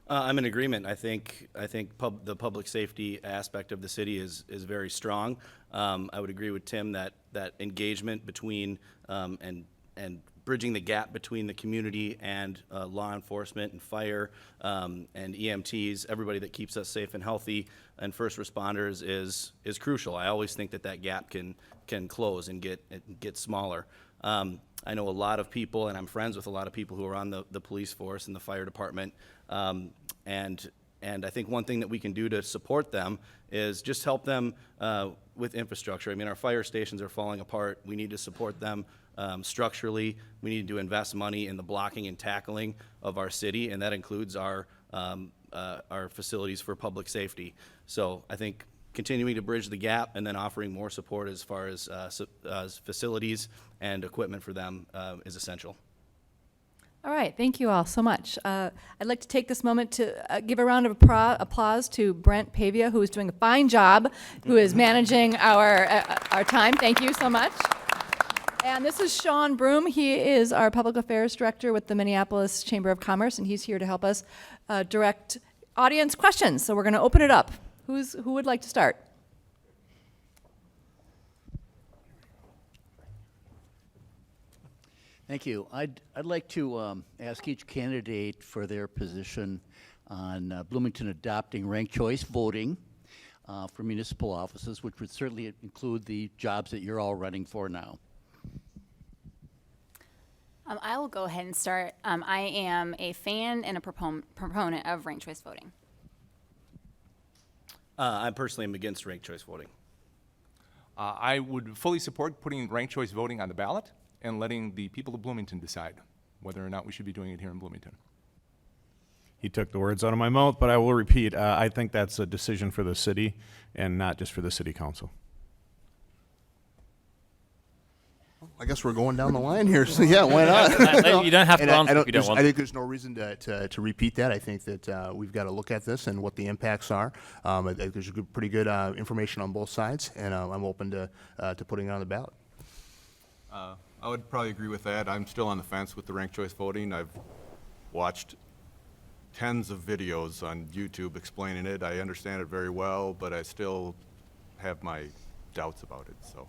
I'm in agreement. I think the public safety aspect of the city is very strong. I would agree with Tim that engagement between and bridging the gap between the community and law enforcement and fire and EMTs, everybody that keeps us safe and healthy, and first responders is crucial. I always think that gap can close and get smaller. I know a lot of people, and I'm friends with a lot of people who are on the police force and the fire department. And I think one thing that we can do to support them is just help them with infrastructure. I mean, our fire stations are falling apart. We need to support them structurally. We need to invest money in the blocking and tackling of our city, and that includes our facilities for public safety. So I think continuing to bridge the gap and then offering more support as far as facilities and equipment for them is essential. All right, thank you all so much. I'd like to take this moment to give a round of applause to Brent Pavia, who is doing a fine job, who is managing our time. Thank you so much. And this is Sean Broom. He is our Public Affairs Director with the Minneapolis Chamber of Commerce, and he's here to help us direct audience questions. So we're going to open it up. Who would like to start? Thank you. I'd like to ask each candidate for their position on Bloomington adopting ranked choice voting for municipal offices, which would certainly include the jobs that you're all running for now. I will go ahead and start. I am a fan and a proponent of ranked choice voting. I personally am against ranked choice voting. I would fully support putting ranked choice voting on the ballot and letting the people of Bloomington decide whether or not we should be doing it here in Bloomington. He took the words out of my mouth, but I will repeat, I think that's a decision for the city and not just for the city council. I guess we're going down the line here, so yeah, why not? You don't have to And answer if you don't want I to. think there's no reason to repeat that. I think that we've got to look at this and what the impacts are. I think there's pretty good information on both sides, and I'm open to putting it on the ballot. I would probably agree with that. I'm still on the fence with the ranked choice voting. I've watched tens of videos on YouTube explaining it. I understand it very well, but I still have my doubts about it, so.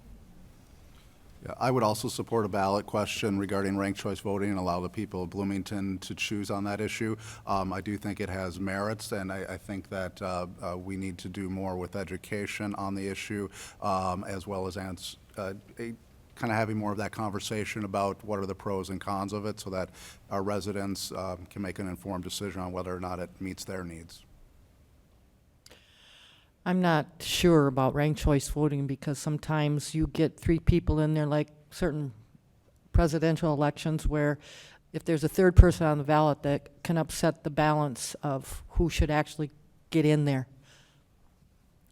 Yeah, I would also support a ballot question regarding ranked choice voting and allow the people of Bloomington to choose on that issue. I do think it has merits, and I think that we need to do more with education on the issue, as well as kind of having more of that conversation about what are the pros and cons of it so that our residents can make an informed decision on whether or not it meets their needs. I'm not sure about ranked choice voting because sometimes you get 3 people in there, like certain presidential elections, where if there's a third person on the ballot, that can upset the balance of who should actually get in there.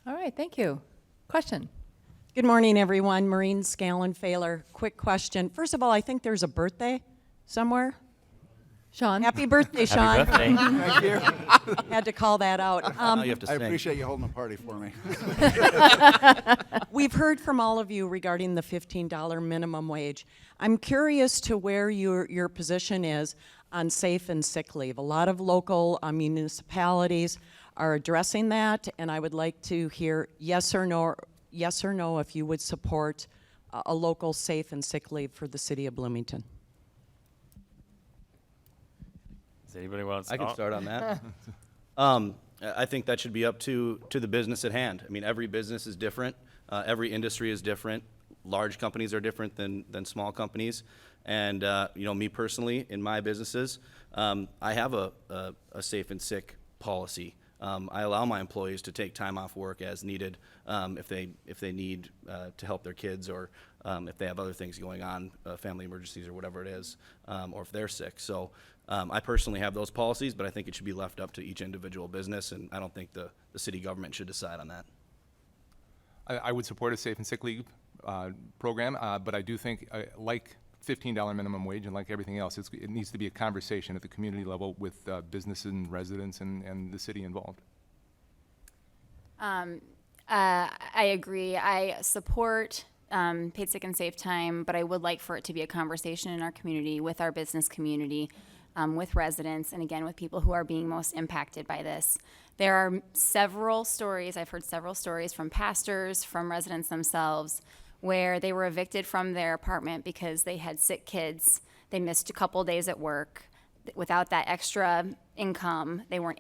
All right, thank you. Question? Good morning, everyone. Maureen Scallon-Failer. Quick question. First of all, I think there's a birthday somewhere. Sean? Happy birthday, Sean. Happy birthday. Thank you. Had to call that out. Now you have to I sing. appreciate you holding a party for me. We've heard from all of you regarding the $15 minimum wage. I'm curious to where your position is on safe and sick leave. A lot of local municipalities are addressing that, and I would like to hear yes or no if you would support a local safe and sick leave for the city of Bloomington. Does anybody want to I start? can start on that. I think that should be up to the business at hand. I mean, every business is different. Every industry is different. Large companies are different than small companies. And, me personally, in my businesses, I have a safe and sick policy. I allow my employees to take time off work as needed if they need to help their kids, or if they have other things going on, family emergencies or whatever it is, or if they're sick. So I personally have those policies, but I think it should be left up to each individual business, and I don't think the city government should decide on that. I would support a safe and sick leave program, but I do think, like $15 minimum wage and like everything else, it needs to be a conversation at the community level with businesses and residents and the city involved. I agree. I support paid sick and safe time, but I would like for it to be a conversation in our community, with our business community, with residents, and again, with people who are being most impacted by this. There are several stories, I've heard several stories from pastors, from residents themselves, where they were evicted from their apartment because they had sick kids. They missed a couple days at work. Without that extra income, they were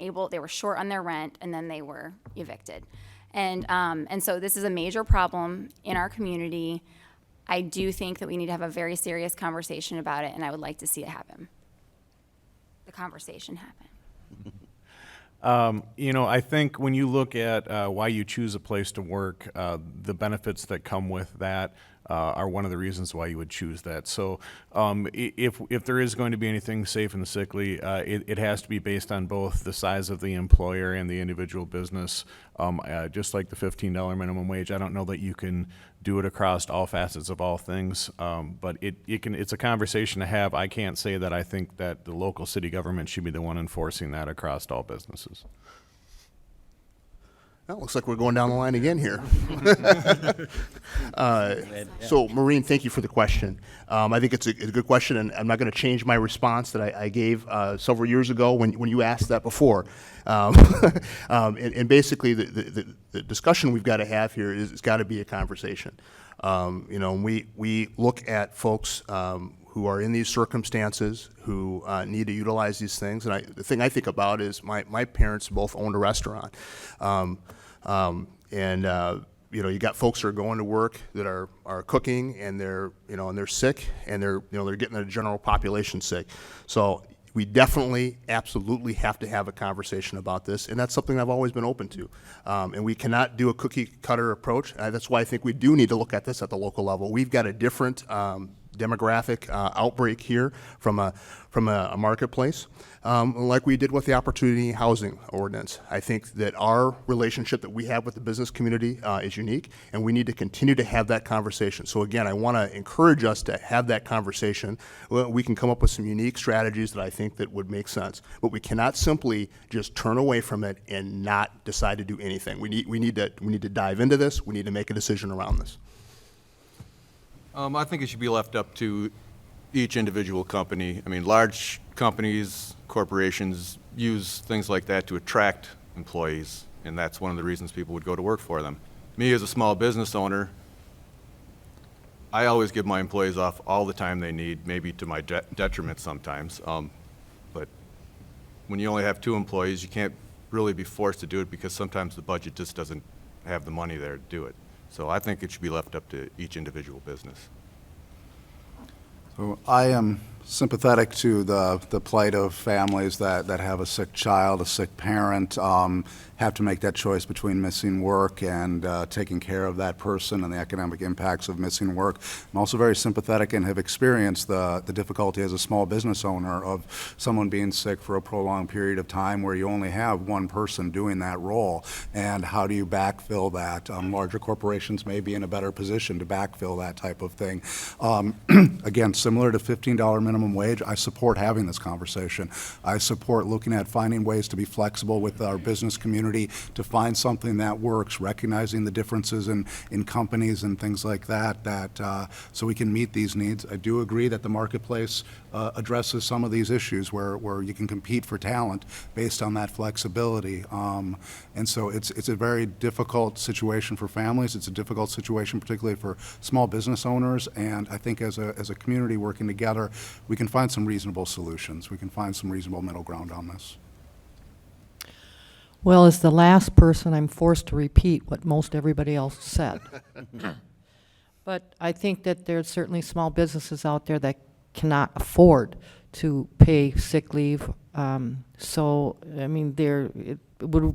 short on their rent, and then they were evicted. And so this is a major problem in our community. I do think that we need to have a very serious conversation about it, and I would like to see it happen. The conversation happen. I think when you look at why you choose a place to work, the benefits that come with that are one of the reasons why you would choose that. So if there is going to be anything safe and sickly, it has to be based on both the size of the employer and the individual business. Just like the $15 minimum wage, I don't know that you can do it across all facets of all things, but it's a conversation to have. I can't say that I think that the local city government should be the one enforcing that across all businesses. Well, looks like we're going down the line again here. So, Maureen, thank you for the question. I think it's a good question, and I'm not going to change my response that I gave several years ago when you asked that before. And basically, the discussion we've got to have here is it's got to be a conversation. We look at folks who are in these circumstances, who need to utilize these things. And the thing I think about is my parents both owned a restaurant. You got folks who are going to work that are cooking, and they're sick, and they're getting the general population sick. So we definitely, absolutely have to have a conversation about this, and that's something I've always been open to. And we cannot do a cookie cutter approach. That's why I think we do need to look at this at the local level. We've got a different demographic outbreak here from a marketplace, like we did with the Opportunity Housing Ordinance. I think that our relationship that we have with the business community is unique, and we need to continue to have that conversation. So again, I want to encourage us to have that conversation. We can come up with some unique strategies that I think that would make sense, but we cannot simply just turn away from it and not decide to do anything. We need to dive into this. We need to make a decision around this. I think it should be left up to each individual company. I mean, large companies, corporations use things like that to attract employees, and that's one of the reasons people would go to work for them. Me, as a small business owner, I always give my employees off all the time they need, maybe to my detriment sometimes. But when you only have 2 employees, you can't really be forced to do it because sometimes the budget just doesn't have the money there to do it. So I think it should be left up to each individual business. So I am sympathetic to the plight of families that have a sick child, a sick parent, have to make that choice between missing work and taking care of that person and the economic impacts of missing work. I'm also very sympathetic and have experienced the difficulty as a small business owner of someone being sick for a prolonged period of time where you only have one person doing that role. And how do you backfill that? Larger corporations may be in a better position to backfill that type of thing. Again, similar to $15 minimum wage, I support having this conversation. I support looking at finding ways to be flexible with our business community to find something that works, recognizing the differences in companies and things like that, so we can meet these needs. I do agree that the marketplace addresses some of these issues where you can compete for talent based on that flexibility. And so it's a very difficult situation for families. It's a difficult situation particularly for small business owners. And I think as a community working together, we can find some reasonable solutions. We can find some reasonable middle ground on this. Well, as the last person, I'm forced to repeat what most everybody else said. But I think that there's certainly small businesses out there that cannot afford to pay sick leave. So, I mean, it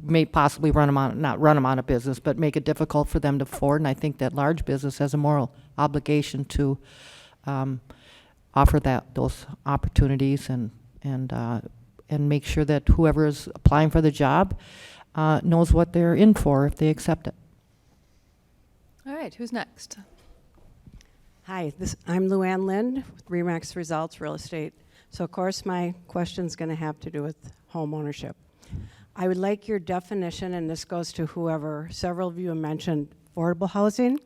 may possibly not run them out of business, but make it difficult for them to afford. And I think that large business has a moral obligation to offer those opportunities and make sure that whoever is applying for the job knows what they're in for if they accept it. All right, who's next? Hi, I'm Luann Lind with Remax Results Real Estate. So of course my question's going to have to do with home ownership. I would like your definition, and this goes to whoever, several of you have mentioned affordable housing.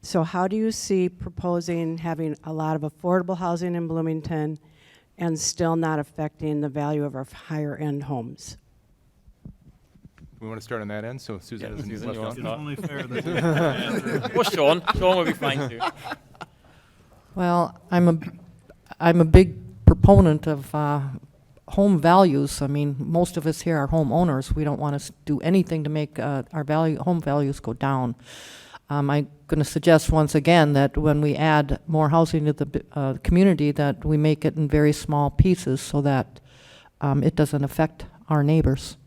So how do you see proposing having a lot of affordable housing in Bloomington and still not affecting the value of our higher end homes? We want to start on that end, so Susan Yeah, isn't Susan, you left want out. to Only fair that Or Sean. Sean will be fine too. Well, I'm a big proponent of home values. I mean, most of us here are homeowners. We don't want to do anything to make our home values go down. I'm going to suggest once again that when we add more housing to the community, that we make it in very small pieces so that it doesn't affect our neighbors.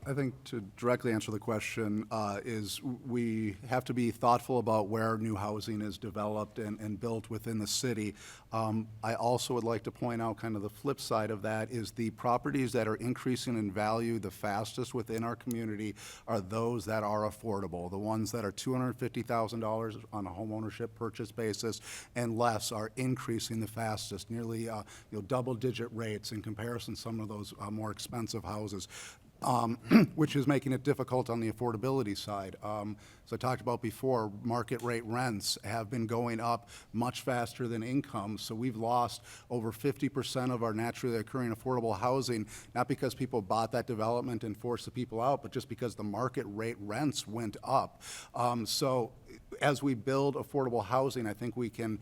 I think to directly answer the question is we have to be thoughtful about where new housing is developed and built within the city. I also would like to point out kind of the flip side of that is the properties that are increasing in value the fastest within our community are those that are affordable. The ones that are $250,000 on a home ownership purchase basis and less are increasing the fastest, nearly double-digit rates in comparison to some of those more expensive houses. Which is making it difficult on the affordability side. As I talked about before, market rate rents have been going up much faster than income, so we've lost over 50% of our naturally occurring affordable housing, not because people bought that development and forced the people out, but just because the market rate rents went up. So as we build affordable housing, I think we can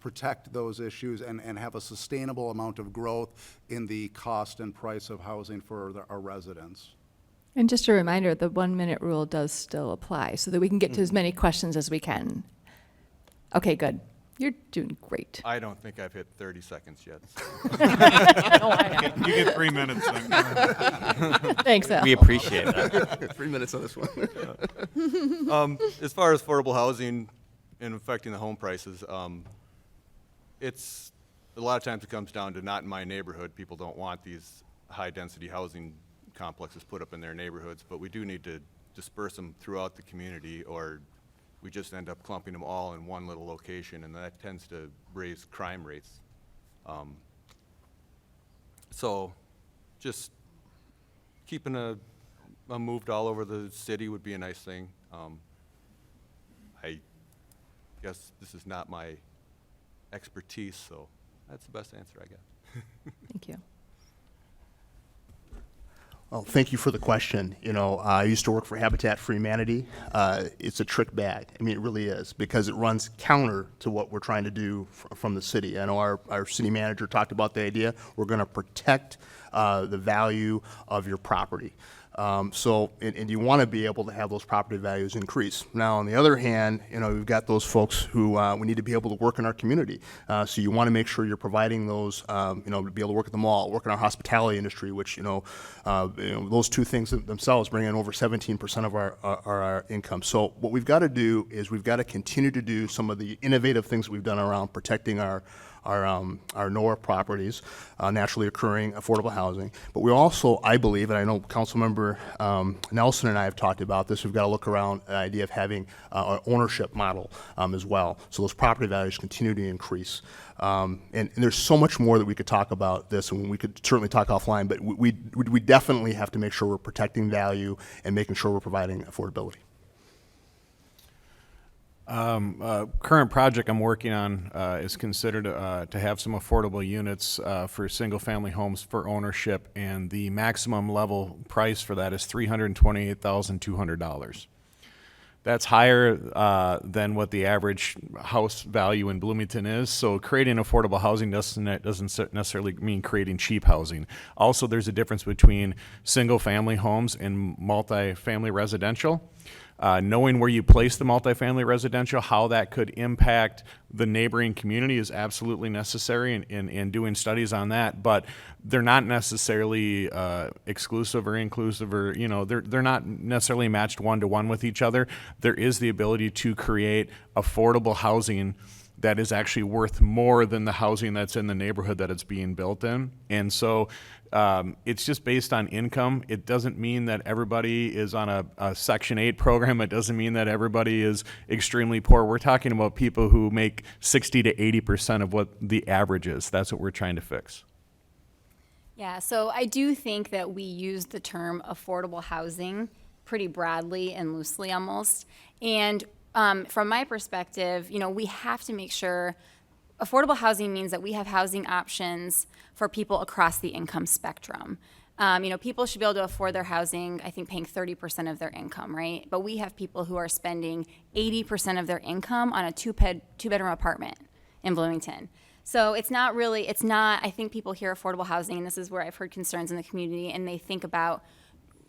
protect those issues and have a sustainable amount of growth in the cost and price of housing for our residents. And just a reminder, the 1-minute rule does still apply so that we can get to as many questions as we can. Okay, good. You're doing great. I don't think I've hit 30 seconds yet. You get 3 minutes then. Thanks, Al. We appreciate that. 3 minutes on this one. As far as affordable housing and affecting the home prices, it's a lot of times it comes down to not in my neighborhood. People don't want these high-density housing complexes put up in their neighborhoods, but we do need to disperse them throughout the community, or we just end up clumping them all in one little location, and that tends to raise crime rates. So just keeping them moved all over the city would be a nice thing. I guess this is not my expertise, so that's the best answer I got. Thank you. Well, thank you for the question. I used to work for Habitat for Humanity. It's a trick bag. I mean, it really is, because it runs counter to what we're trying to do from the city. I know our city manager talked about the idea. We're going to protect the value of your property. And you want to be able to have those property values increase. Now, on the other hand, we've got those folks who we need to be able to work in our community. So you want to make sure you're providing those, to be able to work at the mall, work in our hospitality industry, which, those two things themselves bring in over 17% of our income. So what we've got to do is we've got to continue to do some of the innovative things that we've done around protecting our NOAA properties, naturally occurring affordable housing. But we also, I believe, and I know Councilmember Nelson and I have talked about this, we've got to look around the idea of having an ownership model as well. So those property values continue to increase. And there's so much more that we could talk about this, and we could certainly talk offline, but we definitely have to make sure we're protecting value and making sure we're providing affordability. Current project I'm working on is considered to have some affordable units for single-family homes for ownership, and the maximum level price for that is $328,200. That's higher than what the average house value in Bloomington is. So creating affordable housing doesn't necessarily mean creating cheap housing. Also, there's a difference between single-family homes and multifamily residential. Knowing where you place the multifamily residential, how that could impact the neighboring community is absolutely necessary, and doing studies on that. But they're not necessarily exclusive or inclusive, or they're not necessarily matched one-to-one with each other. There is the ability to create affordable housing that is actually worth more than the housing that's in the neighborhood that it's being built in. And so it's just based on income. It doesn't mean that everybody is on a Section 8 program. It doesn't mean that everybody is extremely poor. We're talking about people who make 60 to 80% of what the average is. That's what we're trying to fix. Yeah, so I do think that we use the term affordable housing pretty broadly and loosely almost. And from my perspective, we have to make sure affordable housing means that we have housing options for people across the income spectrum. People should be able to afford their housing, I think, paying 30% of their income, right? But we have people who are spending 80% of their income on a two-bedroom apartment in Bloomington. So I think people hear affordable housing, and this is where I've heard concerns in the community, and they think about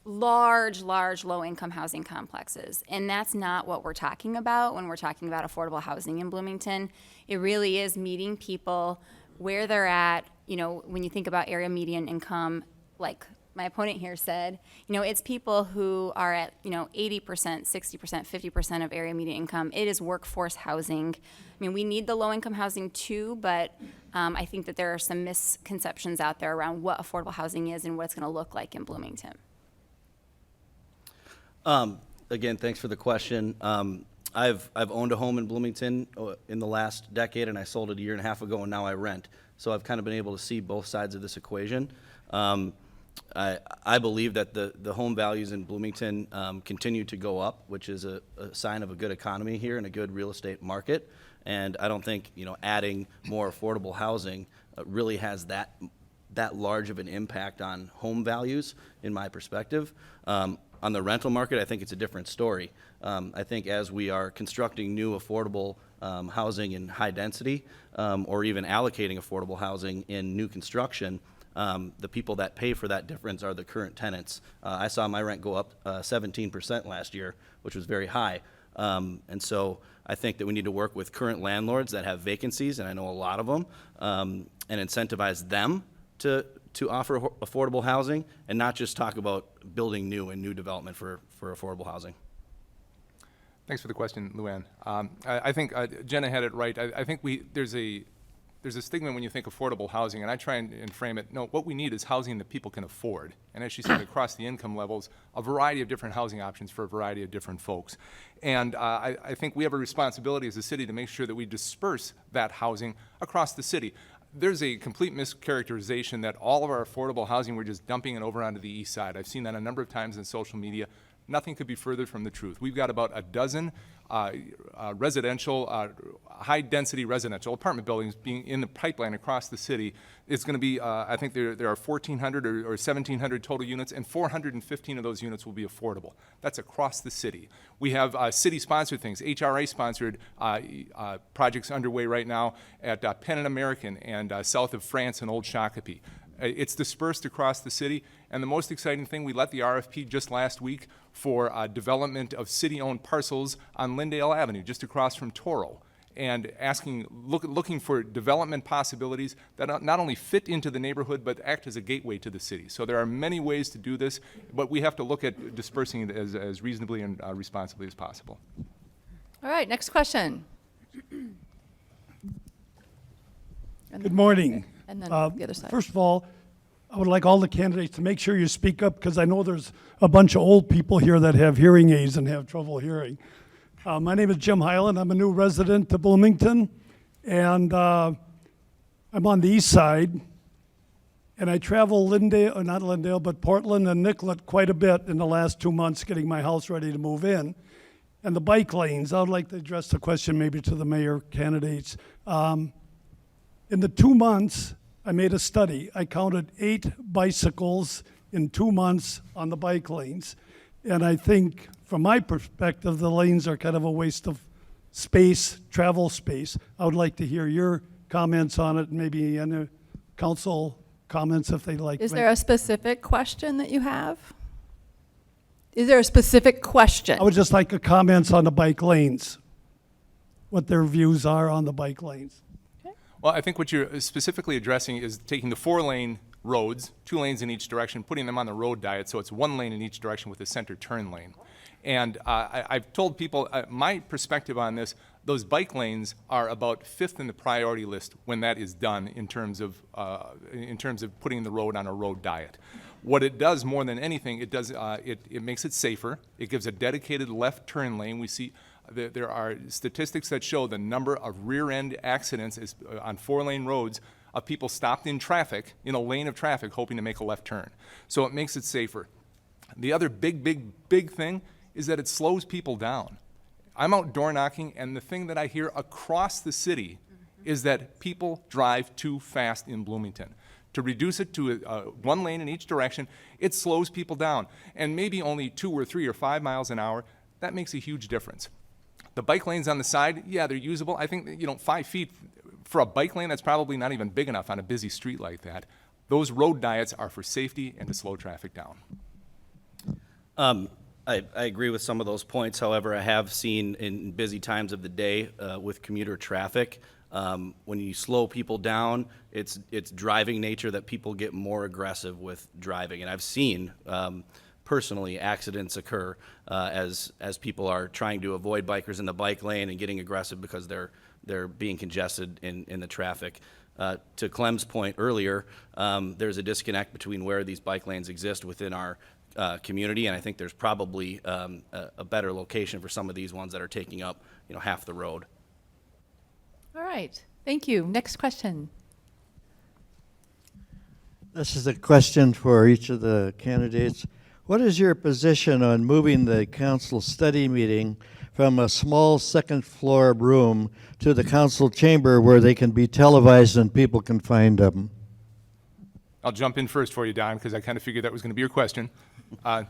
large low-income housing complexes. And that's not what we're talking about when we're talking about affordable housing in Bloomington. It really is meeting people where they're at. When you think about area median income, like my opponent here said, it's people who are at, 80%, 60%, 50% of area median income. It is workforce housing. I mean, we need the low-income housing too, but I think that there are some misconceptions out there around what affordable housing is and what it's going to look like in Bloomington. Again, thanks for the question. I've owned a home in Bloomington in the last decade, and I sold it a year and a half ago, and now I rent. So I've kind of been able to see both sides of this equation. I believe that the home values in Bloomington continue to go up, which is a sign of a good economy here and a good real estate market. And I don't think adding more affordable housing really has that large of an impact on home values, in my perspective. On the rental market, I think it's a different story. I think as we are constructing new affordable housing in high density, or even allocating affordable housing in new construction, the people that pay for that difference are the current tenants. I saw my rent go up 17% last year, which was very high. And so I think that we need to work with current landlords that have vacancies, and I know a lot of them, and incentivize them to offer affordable housing, and not just talk about building new and new development for affordable housing. Thanks for the question, Luann. I think Jenna had it right. I think there's a stigma when you think affordable housing, and I try and frame it, no, what we need is housing that people can afford. And as she said, across the income levels, a variety of different housing options for a variety of different folks. And I think we have a responsibility as a city to make sure that we disperse that housing across the city. There's a complete mischaracterization that all of our affordable housing, we're just dumping it over onto the east side. I've seen that a number of times in social media. Nothing could be further from the truth. We've got about a dozen residential, high-density residential apartment buildings being in the pipeline across the city. It's going to be, I think there are 1,400 or 1,700 total units, and 415 of those units will be affordable. That's across the city. We have city-sponsored things, HRA-sponsored projects underway right now at Penn and American and south of France and Old Shakopee. It's dispersed across the city, and the most exciting thing, we let the RFP just last week for development of city-owned parcels on Lyndale Avenue, just across from Toro, and looking for development possibilities that not only fit into the neighborhood, but act as a gateway to the city. So there are many ways to do this, but we have to look at dispersing it as reasonably and responsibly as possible. All right, next question. Good morning. And then the other side. First of all, I would like all the candidates to make sure you speak up, because I know there's a bunch of old people here that have hearing aids and have trouble hearing. My name is Jim Hyland. I'm a new resident of Bloomington, and I'm on the east side, and I travel Portland and Nicollet quite a bit in the last 2 months getting my house ready to move in. And the bike lanes, I would like to address the question maybe to the mayor candidates. In the 2 months, I made a study. I counted 8 bicycles in 2 months on the bike lanes. And I think, from my perspective, the lanes are kind of a waste of space, travel space. I would like to hear your comments on it, maybe any council comments if they'd like. Is there a specific question that you have? Is there a specific question? I would just like a comments on the bike lanes, what their views are on the bike lanes. Well, I think what you're specifically addressing is taking the 4-lane roads, 2 lanes in each direction, putting them on the road diet, so it's 1 lane in each direction with a center turn lane. And I've told people, my perspective on this, those bike lanes are about 5th in the priority list when that is done in terms of putting the road on a road diet. What it does more than anything, it makes it safer. It gives a dedicated left turn lane. We see there are statistics that show the number of rear-end accidents on 4-lane roads of people stopped in traffic, in a lane of traffic, hoping to make a left turn. So it makes it safer. The other big thing is that it slows people down. I'm out door knocking, and the thing that I hear across the city is that people drive too fast in Bloomington. To reduce it to 1 lane in each direction, it slows people down. And maybe only 2 or 3 or 5 miles an hour, that makes a huge difference. The bike lanes on the side, yeah, they're usable. I think, 5 feet for a bike lane, that's probably not even big enough on a busy street like that. Those road diets are for safety and to slow traffic down. I agree with some of those points. However, I have seen in busy times of the day with commuter traffic, when you slow people down, it's driving nature that people get more aggressive with driving. And I've seen personally accidents occur as people are trying to avoid bikers in the bike lane and getting aggressive because they're being congested in the traffic. To Clem's point earlier, there's a disconnect between where these bike lanes exist within our community, and I think there's probably a better location for some of these ones that are taking up half the road. All right, thank you. Next question. This is a question for each of the candidates. What is your position on moving the council study meeting from a small second-floor room to the council chamber where they can be televised and people can find them? I'll jump in first for you, Don, because I kind of figured that was going to be your question. And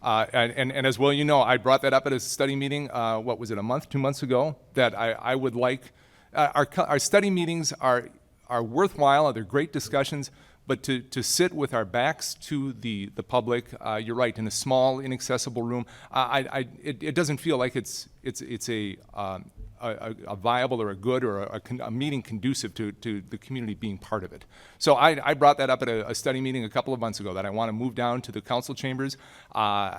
as well, I brought that up at a study meeting, what was it, a month, 2 months ago, that I would like, our study meetings are worthwhile, they're great discussions, but to sit with our backs to the public, you're right, in a small, inaccessible room, it doesn't feel like it's a viable or a good or a meeting conducive to the community being part of it. So I brought that up at a study meeting a couple of months ago, that I want to move down to the council chambers,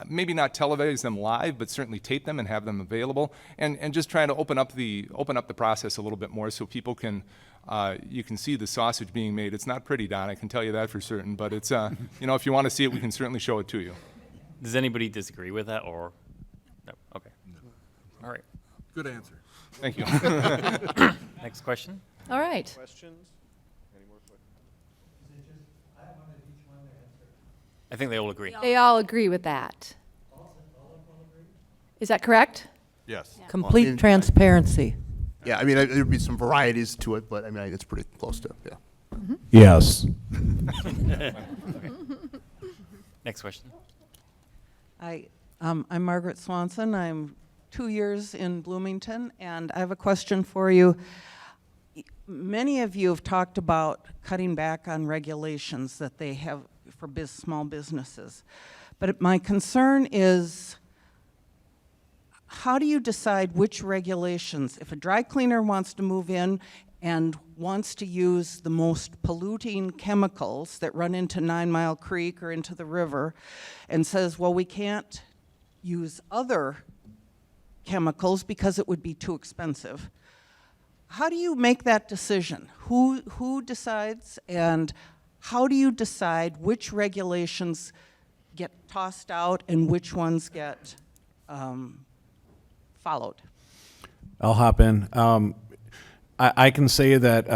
maybe not televise them live, but certainly tape them and have them available, and just try to open up the process a little bit more so people can, you can see the sausage being made. It's not pretty, Don, I can tell you that for certain, but it's, if you want to see it, we can certainly show it to you. Does anybody disagree with that, or? No, okay. All right. Good answer. Thank you. Next question. All right. Questions? Any more questions? I think they all agree. They all agree with that. Is that correct? Yes. Complete transparency. Yeah, there'd be some varieties to it, but it's pretty close to, yeah. Yes. Next question. I'm Margaret Swanson. I'm 2 years in Bloomington, and I have a question for you. Many of you have talked about cutting back on regulations that they have for small businesses. But my concern is, how do you decide which regulations? If a dry cleaner wants to move in and wants to use the most polluting chemicals that run into 9 Mile Creek or into the river and says, well, we can't use other chemicals because it would be too expensive. How do you make that decision? Who decides, and how do you decide which regulations get tossed out and which ones get followed? I'll hop in. I can say that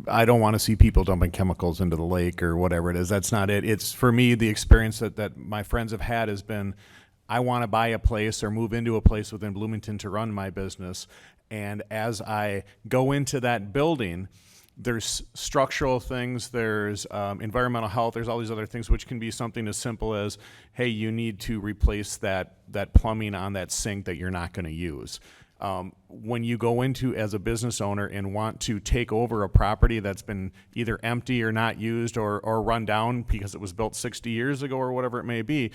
I don't want to see people dumping chemicals into the lake or whatever it is. That's not it. It's, for me, the experience that my friends have had has been, I want to buy a place or move into a place within Bloomington to run my business. And as I go into that building, there's structural things, there's environmental health, there's all these other things, which can be something as simple as, hey, you need to replace that plumbing on that sink that you're not going to use. When you go into as a business owner and want to take over a property that's been either empty or not used or run down because it was built 60 years ago or whatever it may be,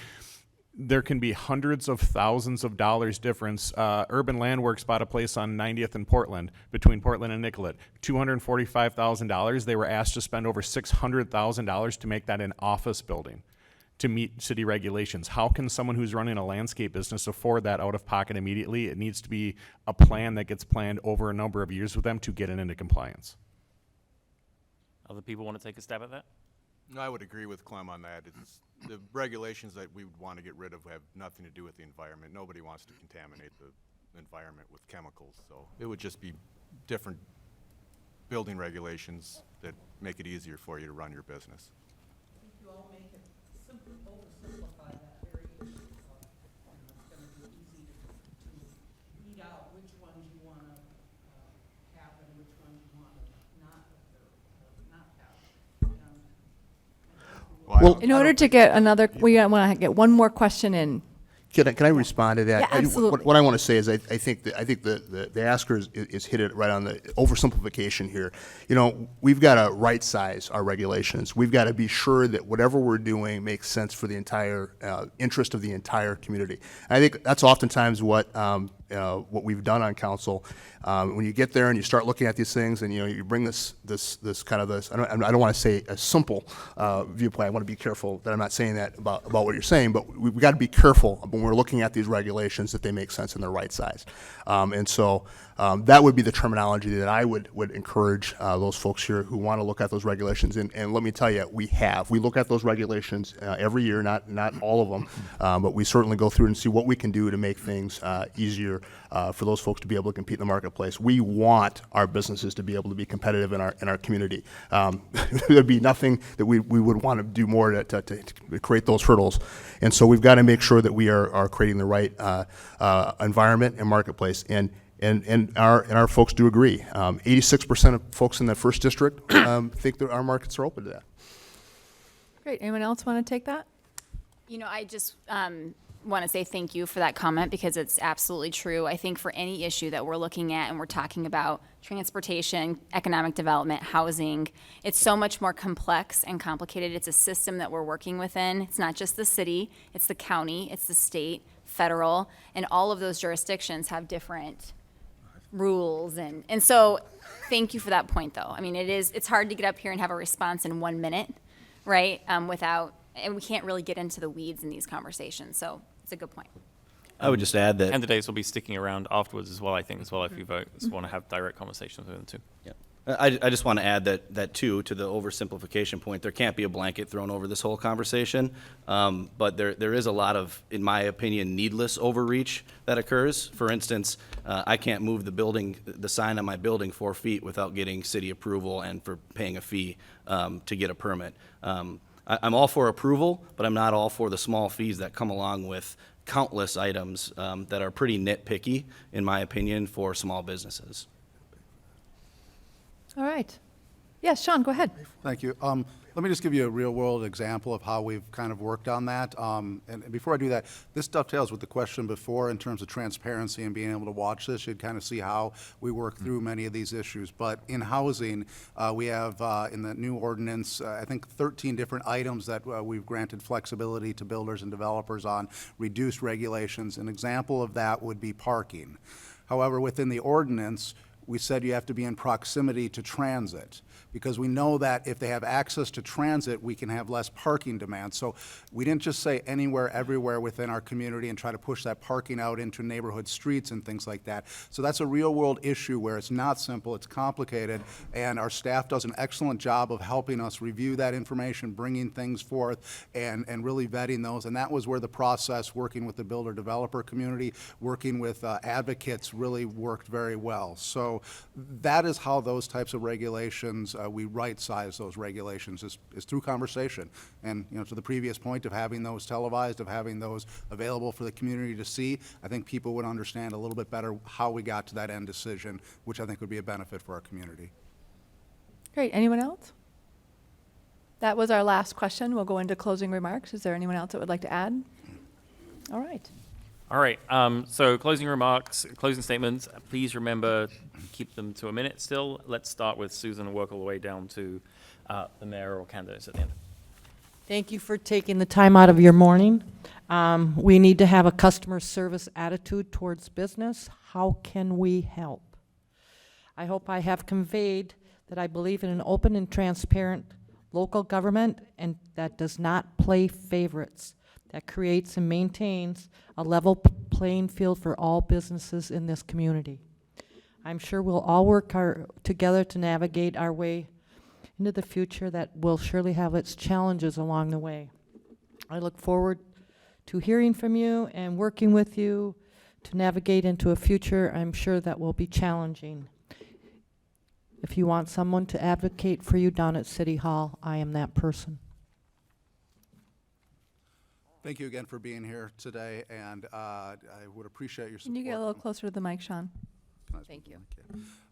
there can be hundreds of thousands of dollars difference. Urban Landworks bought a place on 90th and Portland, between Portland and Nicollet, $245,000. They were asked to spend over $600,000 to make that an office building to meet city regulations. How can someone who's running a landscape business afford that out of pocket immediately? It needs to be a plan that gets planned over a number of years with them to get it into compliance. Other people want to take a stab at that? No, I would agree with Clem on that. It's, the regulations that we would want to get rid of have nothing to do with the environment. Nobody wants to contaminate the environment with chemicals, so it would just be different building regulations that make it easier for you to run your business. You all make it simply oversimplify that very issue. So, it's going to be easy to weed out which ones you want to have and which ones you want to not have. Well, In order to get another, we want to get one more question in. Can I respond to that? Yeah, absolutely. What I want to say is I think the asker is hit it right on the oversimplification here. You know, we've got to right size our regulations. We've got to be sure that whatever we're doing makes sense for the entire interest of the entire community. And I think that's oftentimes what we've done on council. When you get there and you start looking at these things, and you bring this kind of this. I don't want to say a simple viewpoint. I want to be careful that I'm not saying that about what you're saying, but we've got to be careful when we're looking at these regulations that they make sense and they're right size. And so that would be the terminology that I would encourage those folks here who want to look at those regulations. And let me tell you, we look at those regulations every year, not all of them, but we certainly go through and see what we can do to make things easier for those folks to be able to compete in the marketplace. We want our businesses to be able to be competitive in our community. There'd be nothing that we would want to do more to create those hurdles. And so we've got to make sure that we are creating the right environment and marketplace. And our folks do agree. 86% of folks in the first district think that our markets are open to that. Great. Anyone else want to take that? You know, I just want to say thank you for that comment because it's absolutely true. I think for any issue that we're looking at and we're talking about transportation, economic development, housing, it's so much more complex and complicated. It's a system that we're working within. It's not just the city, it's the county, it's the state, federal, and all of those jurisdictions have different rules. And so thank you for that point, though. I mean, it's hard to get up here and have a response in 1 minute, right, and we can't really get into the weeds in these conversations. So it's a good point. I would just add that Candidates will be sticking around afterwards as well, I think, if you vote. Just want to have direct conversations with them too. Yeah. I just want to add that too, to the oversimplification point. There can't be a blanket thrown over this whole conversation, but there is a lot of, in my opinion, needless overreach that occurs. For instance, I can't move the sign on my building 4 feet without getting city approval and for paying a fee to get a permit. I'm all for approval, but I'm not all for the small fees that come along with countless items that are pretty nitpicky, in my opinion, for small businesses. All right. Yes, Sean, go ahead. Thank you. Let me just give you a real-world example of how we've kind of worked on that. And before I do that, this dovetails with the question before in terms of transparency and being able to watch this. You'd kind of see how we work through many of these issues. But in housing, we have in the new ordinance, I think 13 different items that we've granted flexibility to builders and developers on, reduced regulations. An example of that would be parking. However, within the ordinance, we said you have to be in proximity to transit, because we know that if they have access to transit, we can have less parking demand. So we didn't just say anywhere, everywhere within our community and try to push that parking out into neighborhood streets and things like that. So that's a real world issue where it's not simple, it's complicated, and our staff does an excellent job of helping us review that information, bringing things forth, and really vetting those. And that was where the process, working with the builder developer community, working with advocates, really worked very well. So that is how those types of regulations, we right-size those regulations, is through conversation. And to the previous point of having those televised, of having those available for the community to see, I think people would understand a little bit better how we got to that end decision, which I think would be a benefit for our community. Great. Anyone else? That was our last question. We'll go into closing remarks. Is there anyone else that would like to add? All right. All right, so closing remarks, closing statements, please remember, keep them to a minute still. Let's start with Susan and work all the way down to the mayoral candidates at the end. Thank you for taking the time out of your morning. We need to have a customer service attitude towards business. How can we help? I hope I have conveyed that I believe in an open and transparent local government and that does not play favorites, that creates and maintains a level playing field for all businesses in this community. I'm sure we'll all work together to navigate our way into the future that will surely have its challenges along the way. I look forward to hearing from you and working with you to navigate into a future I'm sure that will be challenging. If you want someone to advocate for you down at City Hall, I am that person. Thank you again for being here today, and I would appreciate your Can support. you get a little closer to the mic, Sean? Thank you.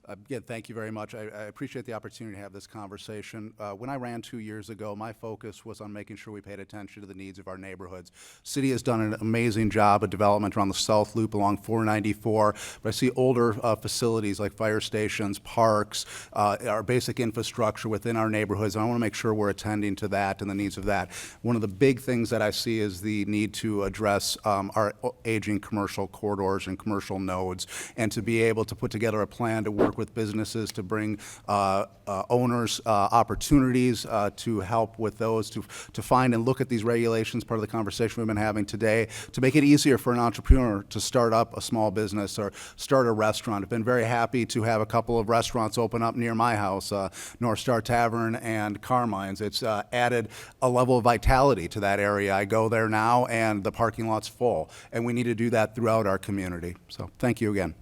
Again, thank you very much. I appreciate the opportunity to have this conversation. When I ran 2 years ago, my focus was on making sure we paid attention to the needs of our neighborhoods. City has done an amazing job of development around the South Loop along 494, but I see older facilities like fire stations, parks, our basic infrastructure within our neighborhoods. And I want to make sure we're attending to that and the needs of that. One of the big things that I see is the need to address our aging commercial corridors and commercial nodes, and to be able to put together a plan to work with businesses to bring owners opportunities to help with those, to find and look at these regulations, part of the conversation we've been having today, to make it easier for an entrepreneur to start up a small business or start a restaurant. I've been very happy to have a couple of restaurants open up near my house, North Star Tavern and Carmine's. It's added a level of vitality to that area. I go there now and the parking lot's full, and we need to do that throughout our community. So thank you again.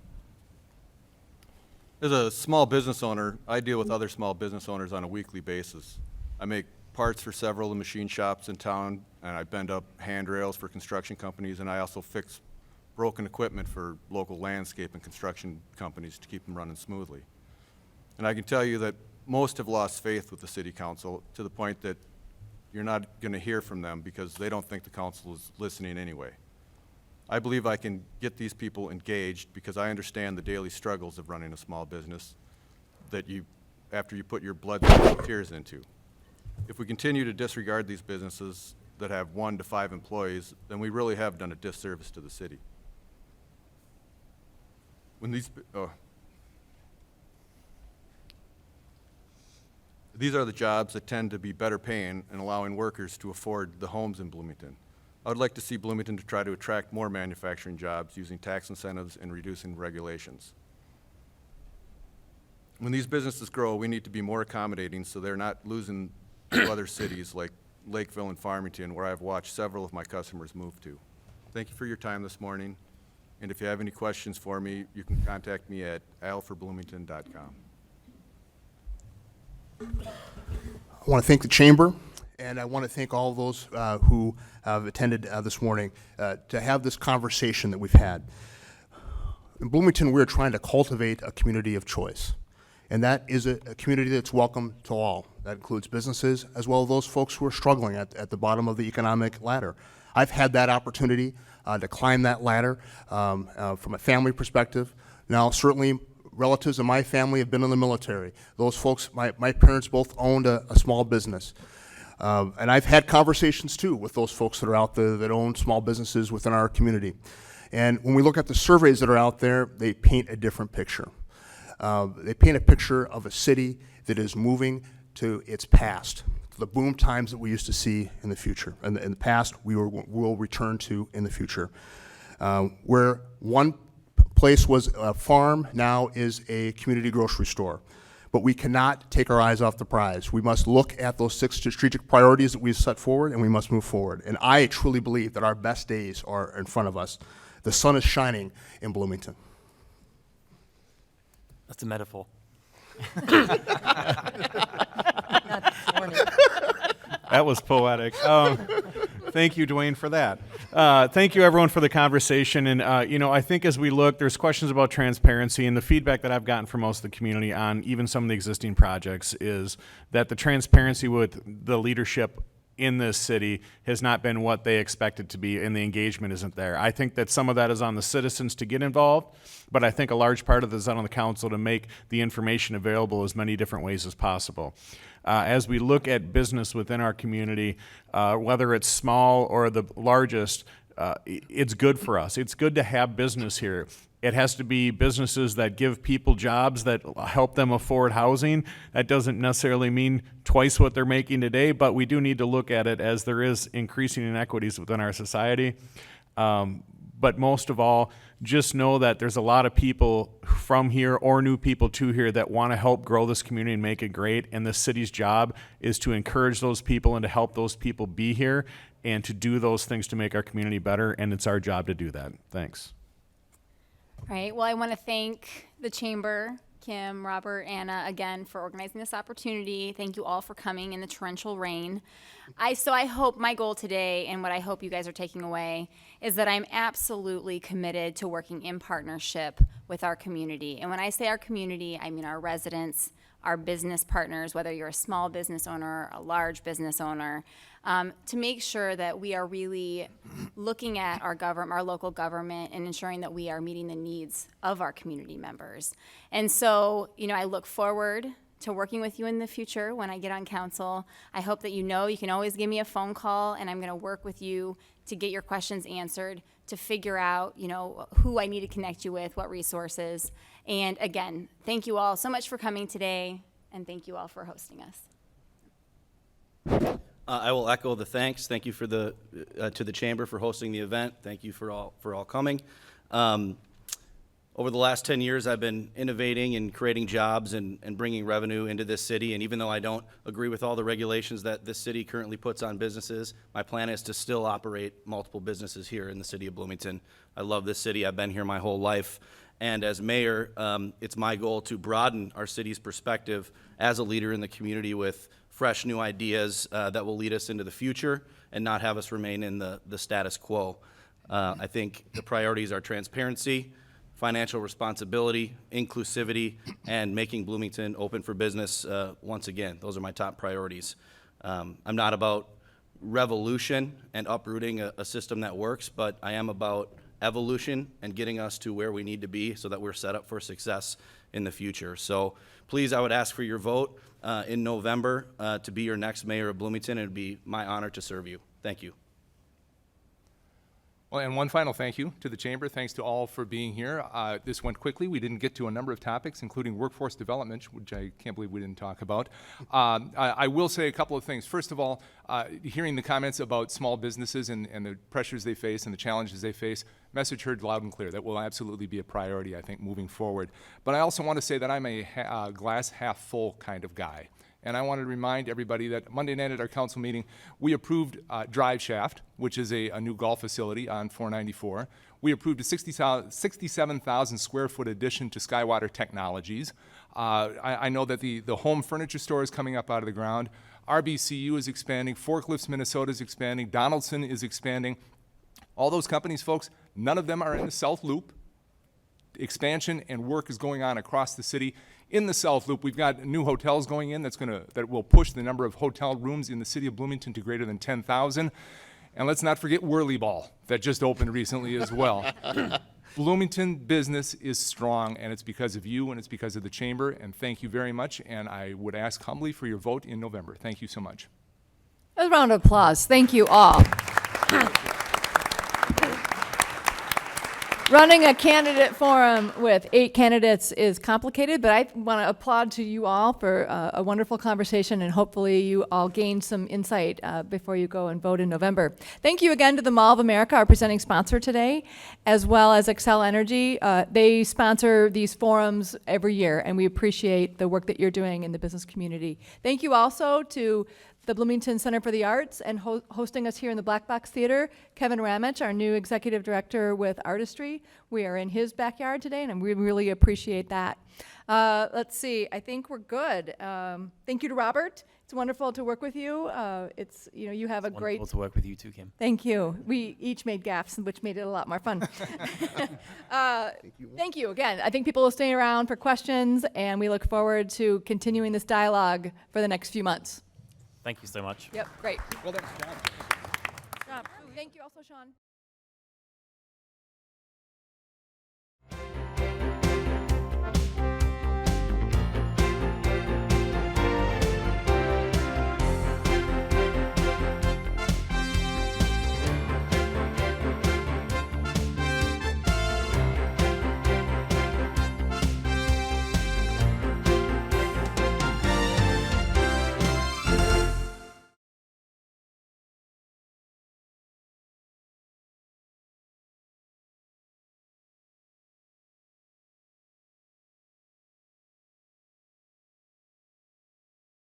As a small business owner, I deal with other small business owners on a weekly basis. I make parts for several of the machine shops in town, and I bend up handrails for construction companies, and I also fix broken equipment for local landscape and construction companies to keep them running smoothly. And I can tell you that most have lost faith with the city council to the point that you're not going to hear from them because they don't think the council is listening anyway. I believe I can get these people engaged because I understand the daily struggles of running a small business that after you put your blood, sweat, and tears into. If we continue to disregard these businesses that have 1 to 5 employees, then we really have done a disservice to the city. When these are the jobs that tend to be better paying and allowing workers to afford the homes in Bloomington. I would like to see Bloomington to try to attract more manufacturing jobs using tax incentives and reducing regulations. When these businesses grow, we need to be more accommodating so they're not losing to other cities like Lakeville and Farmington, where I've watched several of my customers move to. Thank you for your time this morning, and if you have any questions for me, you can contact me at alforbloomington.com. I want to thank the Chamber, and I want to thank all of those who have attended this morning to have this conversation that we've had. In Bloomington, we're trying to cultivate a community of choice, and that is a community that's welcome to all. That includes businesses as well as those folks who are struggling at the bottom of the economic ladder. I've had that opportunity to climb that ladder from a family perspective. Now, certainly, relatives in my family have been in the military. Those folks, my parents both owned a small business. And I've had conversations, too, with those folks that are out there that own small businesses within our community. And when we look at the surveys that are out there, they paint a different picture. They paint a picture of a city that is moving to its past, to the boom times that we used to see in the future. In the past, we will return to in the future. Where one place was a farm, now is a community grocery store. But we cannot take our eyes off the prize. We must look at those 6 strategic priorities that we've set forward, and we must move forward. And I truly believe that our best days are in front of us. The sun is shining in Bloomington. That's a metaphor. That was poetic. Thank you, Dwayne, for that. Thank you, everyone, for the conversation. And, I think as we look, there's questions about transparency, and the feedback that I've gotten from most of the community on even some of the existing projects is that the transparency with the leadership in this city has not been what they expected to be, and the engagement isn't there. I think that some of that is on the citizens to get involved, but I think a large part of it is on the council to make the information available as many different ways as possible. As we look at business within our community, whether it's small or the largest, it's good for us. It's good to have business here. It has to be businesses that give people jobs that help them afford housing. That doesn't necessarily mean twice what they're making today, but we do need to look at it as there is increasing inequities within our society. But most of all, just know that there's a lot of people from here or new people to here that want to help grow this community and make it great. And the city's job is to encourage those people and to help those people be here and to do those things to make our community better. And it's our job to do that. Thanks. All right, well, I want to thank the Chamber, Kim, Robert, Anna, again, for organizing this opportunity. Thank you all for coming in the torrential rain. I hope my goal today, and what I hope you guys are taking away, is that I'm absolutely committed to working in partnership with our community. And when I say our community, I mean our residents, our business partners, whether you're a small business owner, a large business owner, to make sure that we are really looking at our local government and ensuring that we are meeting the needs of our community members. And so, I look forward to working with you in the future when I get on council. I hope that you can always give me a phone call, and I'm going to work with you to get your questions answered, to figure out, who I need to connect you with, what resources. And again, thank you all so much for coming today, and thank you all for hosting us. I will echo the thanks. Thank you to the Chamber for hosting the event. Thank you for all coming. Over the last 10 years, I've been innovating and creating jobs and bringing revenue into this city. And even though I don't agree with all the regulations that this city currently puts on businesses, my plan is to still operate multiple businesses here in the city of Bloomington. I love this city. I've been here my whole life. And as mayor, it's my goal to broaden our city's perspective as a leader in the community with fresh new ideas that will lead us into the future and not have us remain in the status quo. I think the priorities are transparency, financial responsibility, inclusivity, and making Bloomington open for business once again. Those are my top priorities. I'm not about revolution and uprooting a system that works, but I am about evolution and getting us to where we need to be so that we're set up for success in the future. So please, I would ask for your vote in November to be your next mayor of Bloomington. It would be my honor to serve you. Thank you. Well, and one final thank you to the Chamber. Thanks to all for being here. This went quickly. We didn't get to a number of topics, including workforce development, which I can't believe we didn't talk about. I will say a couple of things. First of all, hearing the comments about small businesses and the pressures they face and the challenges they face, message heard loud and clear. That will absolutely be a priority, I think, moving forward. But I also want to say that I'm a glass half full kind of guy. And I wanted to remind everybody that Monday night at our council meeting, we approved Drive Shaft, which is a new golf facility on 494. We approved a 67,000 square foot addition to Skywater Technologies. I know that the home furniture store is coming up out of the ground. RBCU is expanding. Forklifts Minnesota is expanding. Donaldson is expanding. All those companies, folks, none of them are in the South Loop. Expansion and work is going on across the city. In the South Loop, we've got new hotels going in that will push the number of hotel rooms in the city of Bloomington to greater than 10,000. And let's not forget Whirly Ball that just opened recently as well. Bloomington business is strong, and it's because of you and it's because of the Chamber. And thank you very much. And I would ask humbly for your vote in November. Thank you so much. A round of applause. Thank you all. Running a candidate forum with 8 candidates is complicated, but I want to applaud to you all for a wonderful conversation, and hopefully you all gain some insight before you go and vote in November. Thank you again to the Mall of America, our presenting sponsor today, as well as Xcel Energy. They sponsor these forums every year, and we appreciate the work that you're doing in the business community. Thank you also to the Bloomington Center for the Arts and hosting us here in the Black Box Theater. Kevin Ramich, our new executive director with Artistry. We are in his backyard today, and we really appreciate that. Let's see, I think we're good. Thank you to Robert. It's wonderful to work with you. You have a great. Wonderful to work with you too, Kim. Thank you. We each made gaffes, which made it a lot more fun. Thank you again. I think people will stay around for questions, and we look forward to continuing this dialogue for the next few months. Thank you so much. Yep, great. Well done. Thank you also, Sean.